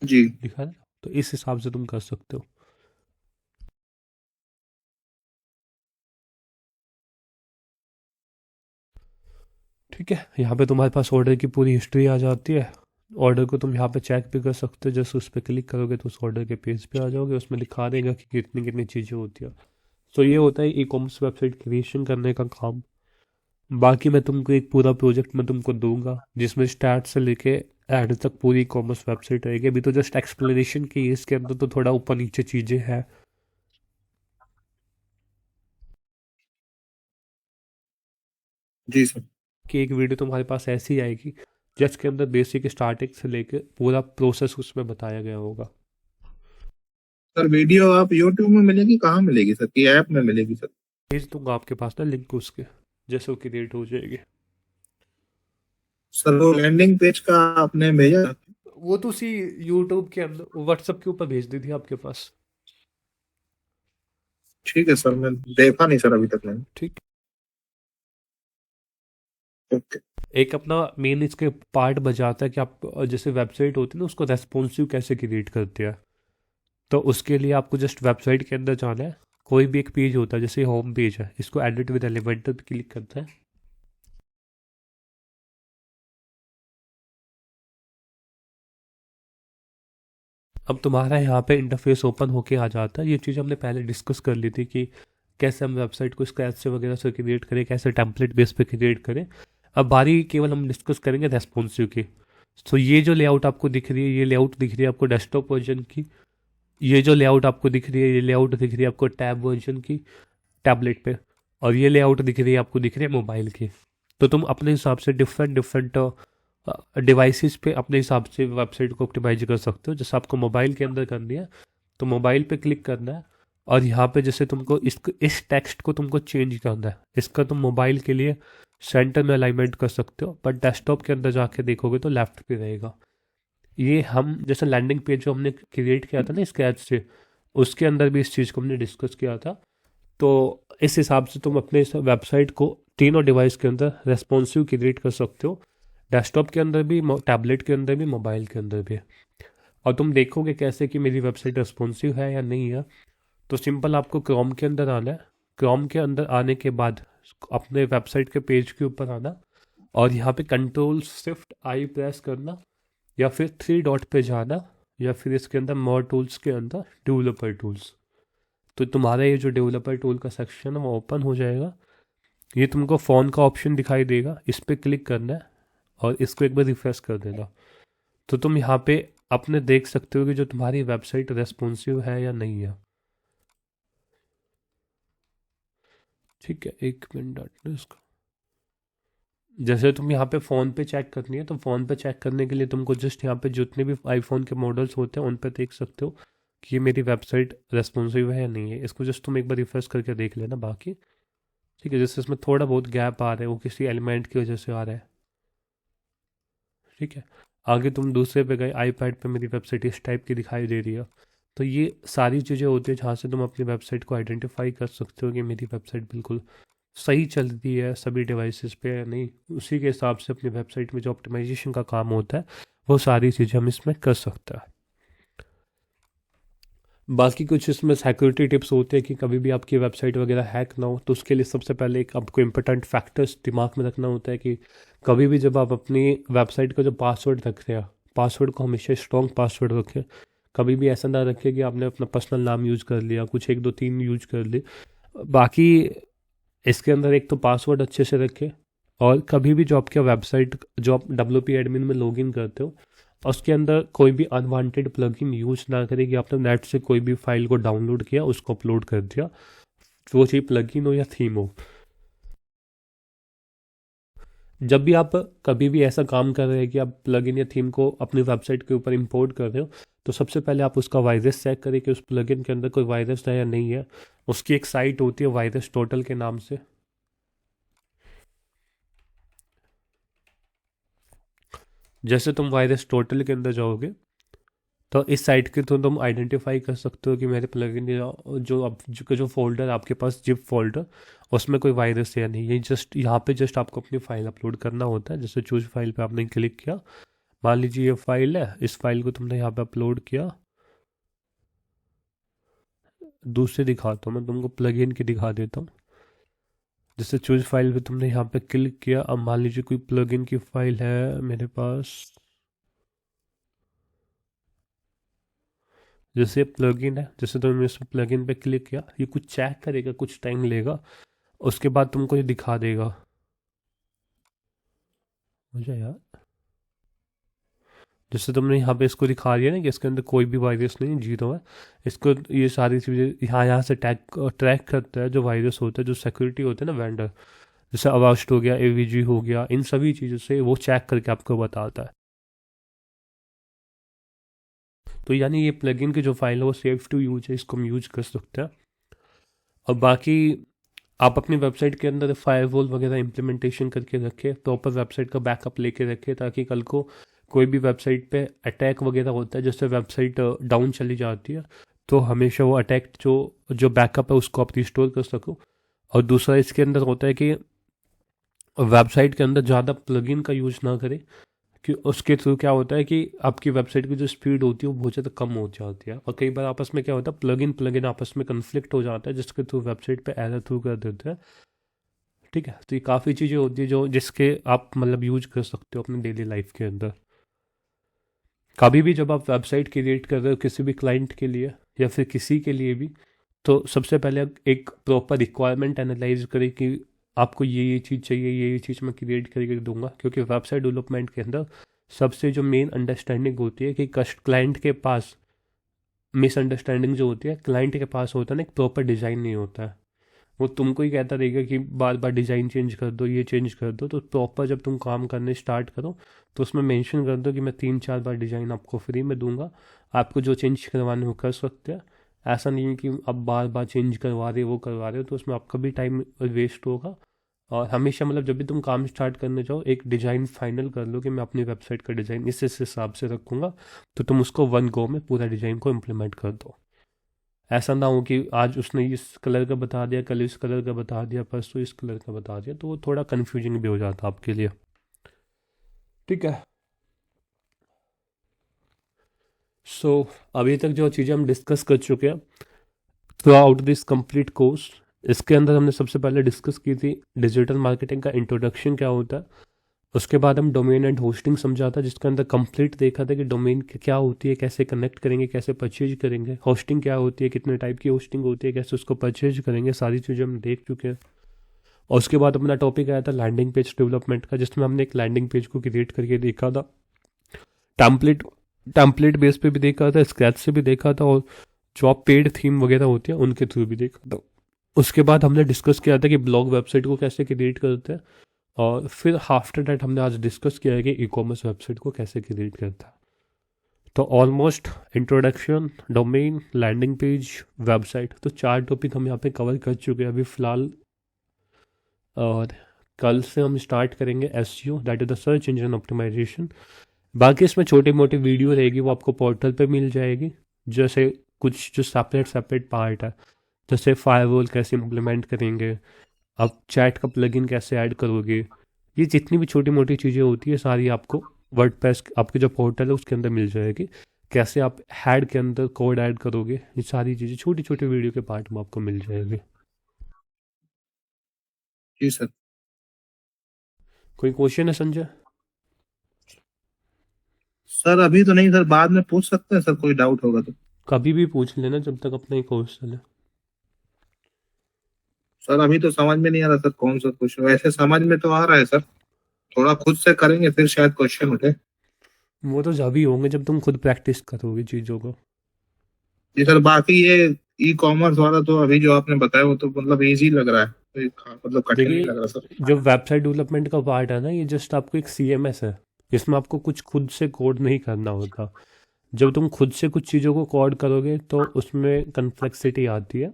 Speaker 2: जी।
Speaker 1: दिखा रहा है। तो इस हिसाब से तुम कर सकते हो। ठीक है, यहाँ पे तुम्हारे पास ऑर्डर की पूरी हिस्ट्री आ जाती है। ऑर्डर को तुम यहाँ पे चेक भी कर सकते हो, जैसे उस पर क्लिक करोगे तो उस ऑर्डर के पेज पे आ जाओगे, उसमें दिखा देगा कि कितनी कितनी चीज़ें होती है। तो ये होता है ई कॉमर्स वेबसाइट क्रिएशन करने का काम। बाकी मैं तुमको एक पूरा प्रोजेक्ट मैं तुमको दूंगा जिसमें स्टार्ट से लेके एंड तक पूरी ई कॉमर्स वेबसाइट रहेगी। अभी तो जस्ट एक्सप्लेनेशन की है, इसके अंदर तो थोड़ा ऊपर नीचे चीज़ें हैं।
Speaker 2: जी सर।
Speaker 1: कि एक वीडियो तुम्हारे पास ऐसी आएगी जिसके अंदर बेसिक स्टार्टिंग से लेके पूरा प्रोसेस उसमें बताया गया होगा।
Speaker 2: सर वीडियो आप यूट्यूब में मिलेगी, कहाँ मिलेगी सर, की ऐप में मिलेगी सर?
Speaker 1: भेज दूंगा आपके पास ना लिंक उसके, जैसे वो क्रिएट हो जाएगी।
Speaker 2: सर वो लैंडिंग पेज का आपने भेजा?
Speaker 1: वो तो उसी यूट्यूब के अंदर व्हाट्सएप के ऊपर भेज दी थी आपके पास।
Speaker 2: ठीक है सर, मैं देखा नहीं सर अभी तक मैंने।
Speaker 1: ठीक।
Speaker 2: ओके।
Speaker 1: एक अपना मेन इसके पार्ट बजाता है कि आप जैसे वेबसाइट होती है ना, उसको रेस्पॉन्सिव कैसे क्रिएट करते हैं। तो उसके लिए आपको जस्ट वेबसाइट के अंदर जाना है। कोई भी एक पेज होता है, जैसे होम पेज है, इसको एडिट विद एलिमेंटर पे क्लिक करता है। अब तुम्हारा यहाँ पे इंटरफेस ओपन होके आ जाता है। ये चीज़ हमने पहले डिस्कस कर ली थी कि कैसे हम वेबसाइट को स्क्रैच से वगैरह से क्रिएट करें, कैसे टेम्पलेट बेस पे क्रिएट करें। अब बारी केवल हम डिस्कस करेंगे रेस्पॉन्सिव की। तो ये जो लेआउट आपको दिख रही है, ये लेआउट दिख रही है आपको डेस्कटॉप वर्जन की। ये जो लेआउट आपको दिख रही है, ये लेआउट दिख रही है आपको टैब वर्जन की टैबलेट पे। और ये लेआउट दिख रही है आपको, दिख रही है मोबाइल की। तो तुम अपने हिसाब से डिफरेंट डिफरेंट डिवाइसेस पे अपने हिसाब से वेबसाइट को ऑप्टिमाइज कर सकते हो। जैसे आपको मोबाइल के अंदर करनी है तो मोबाइल पे क्लिक करना है, और यहाँ पे जैसे तुमको इस टेक्स्ट को तुमको चेंज करना है, इसका तुम मोबाइल के लिए सेंटर में अलाइनमेंट कर सकते हो, बट डेस्कटॉप के अंदर जाके देखोगे तो लेफ्ट पे रहेगा। ये हम जैसे लैंडिंग पेज जो हमने क्रिएट किया था ना स्क्रैच से, उसके अंदर भी इस चीज़ को हमने डिस्कस किया था। तो इस हिसाब से तुम अपने वेबसाइट को तीनों डिवाइस के अंदर रेस्पॉन्सिव क्रिएट कर सकते हो। डेस्कटॉप के अंदर भी, टैबलेट के अंदर भी, मोबाइल के अंदर भी। और तुम देखोगे कैसे कि मेरी वेबसाइट रेस्पॉन्सिव है या नहीं है। तो सिंपल आपको क्रोम के अंदर आना है। क्रोम के अंदर आने के बाद अपने वेबसाइट के पेज के ऊपर आना, और यहाँ पे कंट्रोल शिफ्ट आई प्रेस करना, या फिर थ्री डॉट पे जाना, या फिर इसके अंदर मोर टूल्स के अंदर डेवलपर टूल्स। तो तुम्हारा ये जो डेवलपर टूल का सेक्शन है वो ओपन हो जाएगा। ये तुमको फ़ोन का ऑप्शन दिखाई देगा, इस पर क्लिक करना है और इसको एक बार रिफ्रेश कर देना। तो तुम यहाँ पे अपने देख सकते हो कि जो तुम्हारी वेबसाइट रेस्पॉन्सिव है या नहीं है। ठीक है, एक मिनट डालना इसको। जैसे तुम यहाँ पे फ़ोन पे चेक करनी है, तो फ़ोन पे चेक करने के लिए तुमको जस्ट यहाँ पे जितने भी आईफोन के मॉडल्स होते हैं उन पे देख सकते हो कि ये मेरी वेबसाइट रेस्पॉन्सिव है या नहीं है। इसको जस्ट तुम एक बार रिफ्रेश करके देख लेना बाकी। ठीक है, जैसे इसमें थोड़ा बहुत गैप आ रहा है वो किसी एलिमेंट की वजह से आ रहा है। ठीक है, आगे तुम दूसरे पे गए, आईपैड पे मेरी वेबसाइट इस टाइप की दिखाई दे रही है। तो ये सारी चीज़ें होती है जहाँ से तुम अपनी वेबसाइट को आइडेंटिफाई कर सकते हो कि मेरी वेबसाइट बिल्कुल सही चल रही है सभी डिवाइसेस पे या नहीं। उसी के हिसाब से अपनी वेबसाइट में जो ऑप्टिमाइजेशन का काम होता है वो सारी चीज़ें हम इसमें कर सकते हैं। बाकी कुछ इसमें सिक्योरिटी टिप्स होते हैं कि कभी भी आपकी वेबसाइट वगैरह हैक ना हो, तो उसके लिए सबसे पहले एक आपको इम्पोर्टेंट फैक्टर्स दिमाग में रखना होता है कि कभी भी जब आप अपनी वेबसाइट का जो पासवर्ड रख रहे हैं, पासवर्ड को हमेशा स्ट्रॉन्ग पासवर्ड रखें। कभी भी ऐसा ना रखें कि आपने अपना पर्सनल नाम यूज़ कर लिया, कुछ 1 2 3 यूज कर ली। बाकी इसके अंदर एक तो पासवर्ड अच्छे से रखें, और कभी भी जो आपके वेबसाइट जो आप WP एडमिन में लॉगिन करते हो उसके अंदर कोई भी अनवांटेड प्लगइन यूज ना करें कि आपने नेट से कोई भी फाइल को डाउनलोड किया, उसको अपलोड कर दिया, वो चाहे प्लगइन हो या थीम हो। जब भी आप कभी भी ऐसा काम कर रहे हैं कि आप प्लगइन या थीम को अपनी वेबसाइट के ऊपर इंपोर्ट कर रहे हो, तो सबसे पहले आप उसका वायरस चेक करें कि उस प्लगइन के अंदर कोई वायरस है या नहीं है। उसकी एक साइट होती है वायरस टोटल के नाम से। जैसे तुम वायरस टोटल के अंदर जाओगे तो इस साइट के थ्रू तुम आइडेंटिफाई कर सकते हो कि मेरे प्लगइन जो फोल्डर आपके पास जिप फोल्डर, उसमें कोई वायरस है या नहीं। ये जस्ट यहाँ पे जस्ट आपको अपनी फाइल अपलोड करना होता है। जैसे चूज फाइल पे आपने क्लिक किया, मान लीजिए ये फाइल है, इस फाइल को तुमने यहाँ पे अपलोड किया। दूसरे दिखाता हूँ मैं तुमको, प्लगइन की दिखा देता हूँ। जैसे चूज फाइल पे तुमने यहाँ पे क्लिक किया, अब मान लीजिए कोई प्लगइन की फाइल है मेरे पास। जैसे प्लगइन है, जैसे तुमने इस प्लगइन पे क्लिक किया, ये कुछ चेक करेगा, कुछ टाइम लेगा, उसके बाद तुमको ये दिखा देगा। मुझे यार, जैसे तुमने यहाँ पे इसको दिखा दिया ना कि इसके अंदर कोई भी वायरस नहीं, जीरो है। इसको ये सारी चीज़ें यहाँ से ट्रैक करता है जो वायरस होता है, जो सिक्योरिटी होता है ना वेंडर, जैसे अवास्ट हो गया, एवीजी हो गया, इन सभी चीज़ों से वो चेक करके आपको बताता है। तो यानी ये प्लगइन की जो फाइल है वो सेफ टू यूज है, इसको हम यूज कर सकते हैं। और बाकी आप अपनी वेबसाइट के अंदर फायरवॉल वगैरह इम्प्लीमेंटेशन करके रखें, प्रॉपर वेबसाइट का बैकअप लेके रखें, ताकि कल को कोई भी वेबसाइट पे अटैक वगैरह होता है, जैसे वेबसाइट डाउन चली जाती है, तो हमेशा वो अटैक जो जो बैकअप है उसको आप रिस्टोर कर सको। और दूसरा इसके अंदर होता है कि वेबसाइट के अंदर ज़्यादा प्लगइन का यूज़ ना करें, कि उसके थ्रू क्या होता है कि आपकी वेबसाइट की जो स्पीड होती है वो बहुत ज़्यादा कम हो जाती है। और कई बार आपस में क्या होता है, प्लगइन आपस में कन्फ्लिक्ट हो जाता है, जिसके थ्रू वेबसाइट पे एरर थ्रू कर देते हैं। ठीक है, तो ये काफ़ी चीज़ें होती है जो जिसके आप मतलब यूज कर सकते हो अपनी डेली लाइफ के अंदर। कभी भी जब आप वेबसाइट क्रिएट कर रहे हो किसी भी क्लाइंट के लिए या फिर किसी के लिए भी, तो सबसे पहले एक प्रॉपर रिक्वायरमेंट एनालाइज करें कि आपको ये चीज़ चाहिए, ये चीज़ मैं क्रिएट करके दूंगा। क्योंकि वेबसाइट डेवलपमेंट के अंदर सबसे जो मेन अंडरस्टैंडिंग होती है कि कस्ट क्लाइंट के पास, मिसअंडरस्टैंडिंग जो होती है, क्लाइंट के पास होता है ना एक प्रॉपर डिज़ाइन नहीं होता है। वो तुमको ही कहता रहेगा कि बार बार डिज़ाइन चेंज कर दो, ये चेंज कर दो। तो प्रॉपर जब तुम काम करने स्टार्ट करो तो उसमें मेंशन कर दो कि मैं 3-4 बार डिज़ाइन आपको फ्री में दूंगा, आपको जो चेंज करवाने वो कर सकते हैं। ऐसा नहीं है कि अब बार बार चेंज करवा रहे वो करवा रहे हो, तो उसमें आपका भी टाइम वेस्ट होगा। और हमेशा मतलब जब भी तुम काम स्टार्ट करने जाओ एक डिज़ाइन फाइनल कर लो कि मैं अपनी वेबसाइट का डिज़ाइन इस हिसाब से रखूँगा, तो तुम उसको वन गो में पूरा डिज़ाइन को इम्प्लीमेंट कर दो। ऐसा ना हो कि आज उसने इस कलर का बता दिया, कल इस कलर का बता दिया, परसों इस कलर का बता दिया, तो वो थोड़ा कन्फ्यूजिंग भी हो जाता आपके लिए। ठीक है। सो अभी तक जो चीज़ें हम डिस्कस कर चुके हैं through out this complete course, इसके अंदर हमने सबसे पहले डिस्कस की थी डिजिटल मार्केटिंग का इंट्रोडक्शन क्या होता है। उसके बाद हम डोमेन एंड होस्टिंग समझा था, जिसके अंदर कंप्लीट देखा था कि डोमेन क्या होती है, कैसे कनेक्ट करेंगे, कैसे परचेज करेंगे, होस्टिंग क्या होती है, कितने टाइप की होस्टिंग होती है, कैसे उसको परचेज करेंगे, सारी चीज़ें हम देख चुके हैं। और उसके बाद अपना टॉपिक आया था लैंडिंग पेज डेवलपमेंट का, जिसमें हमने एक लैंडिंग पेज को क्रिएट करके देखा था। टैम्पलेट टैम्पलेट बेस पे भी देखा था, स्क्रैच से भी देखा था, और जो आप पेड थीम वगैरह होती है उनके थ्रू भी देखा था। उसके बाद हमने डिस्कस किया था कि ब्लॉग वेबसाइट को कैसे क्रिएट करते हैं। और फिर आफ्टर डैट हमने आज डिस्कस किया है कि ई कॉमर्स वेबसाइट को कैसे क्रिएट करता है। तो almost introduction, domain, landing page, website, तो 4 टॉपिक हम यहाँ पे कवर कर चुके हैं अभी फ़िलहाल। और कल से हम स्टार्ट करेंगे SEO, that is the search engine optimization. बाकी इसमें छोटी मोटी वीडियो रहेगी, वो आपको पोर्टल पे मिल जाएगी। जैसे कुछ जो सेपरेट पार्ट है, जैसे फायरवॉल कैसे इम्प्लीमेंट करेंगे, आप चैट का प्लगइन कैसे ऐड करोगे, ये जितनी भी छोटी मोटी चीज़ें होती है सारी आपको वर्डप्रेस आपके जो पोर्टल है उसके अंदर मिल जाएगी। कैसे आप हेड के अंदर कोड ऐड करोगे, ये सारी चीज़ें छोटी छोटी वीडियो के पार्ट में आपको मिल जाएगी।
Speaker 2: जी सर।
Speaker 1: कोई क्वेश्चन है संजय?
Speaker 2: सर अभी तो नहीं सर, बाद में पूछ सकते हैं सर, कोई डाउट होगा तो।
Speaker 1: कभी भी पूछ लेना जब तक अपना ही क्वेश्चन है।
Speaker 2: सर अभी तो समझ में नहीं आ रहा सर, कौन सा क्वेश्चन, वैसे समझ में तो आ रहा है सर, थोड़ा खुद से करेंगे फिर शायद क्वेश्चन उठे।
Speaker 1: वो तो जब ही होंगे जब तुम खुद प्रैक्टिस करोगे चीज़ों को।
Speaker 2: जी सर, बाकी ये ई कॉमर्स वाला तो अभी जो आपने बताया वो तो मतलब इजी लग रहा है, कोई मतलब कठिन नहीं
Speaker 1: देखिए,
Speaker 2: लग रहा सर।
Speaker 1: जो वेबसाइट डेवलपमेंट का पार्ट है ना, ये जस्ट आपको एक सीएमएस है। इसमें आपको कुछ खुद से कोड नहीं करना होता। जब तुम खुद से कुछ चीज़ों को कोड करोगे तो उसमें कॉम्प्लेक्सिटी आती है।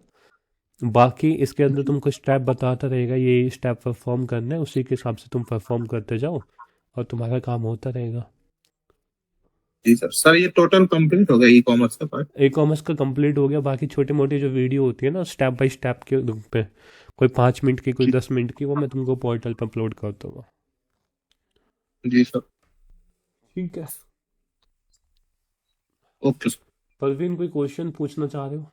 Speaker 1: बाकी इसके अंदर तुमको स्टेप बताता रहेगा, ये स्टेप परफॉर्म करना है, उसी के हिसाब से तुम परफॉर्म करते जाओ और तुम्हारा काम होता रहेगा।
Speaker 2: जी सर। सर ये टोटल कंप्लीट हो गया ई कॉमर्स का पार्ट?
Speaker 1: ई कॉमर्स का कंप्लीट हो गया। बाकी छोटी मोटी जो वीडियो होती है ना स्टेप बाय स्टेप के रूप पे, कोई 5 मिनट की, कोई
Speaker 2: जी
Speaker 1: 10 मिनट की, वो मैं तुमको पोर्टल पर अपलोड कर दूंगा।
Speaker 2: जी सर।
Speaker 1: ठीक है।
Speaker 2: Okay sir.
Speaker 1: परवीन, कोई क्वेश्चन पूछना चाह रहे हो?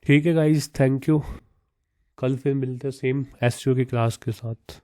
Speaker 1: ठीक है गाइस, थैंक यू। कल फिर मिलते हैं सेम एसईओ की क्लास के साथ।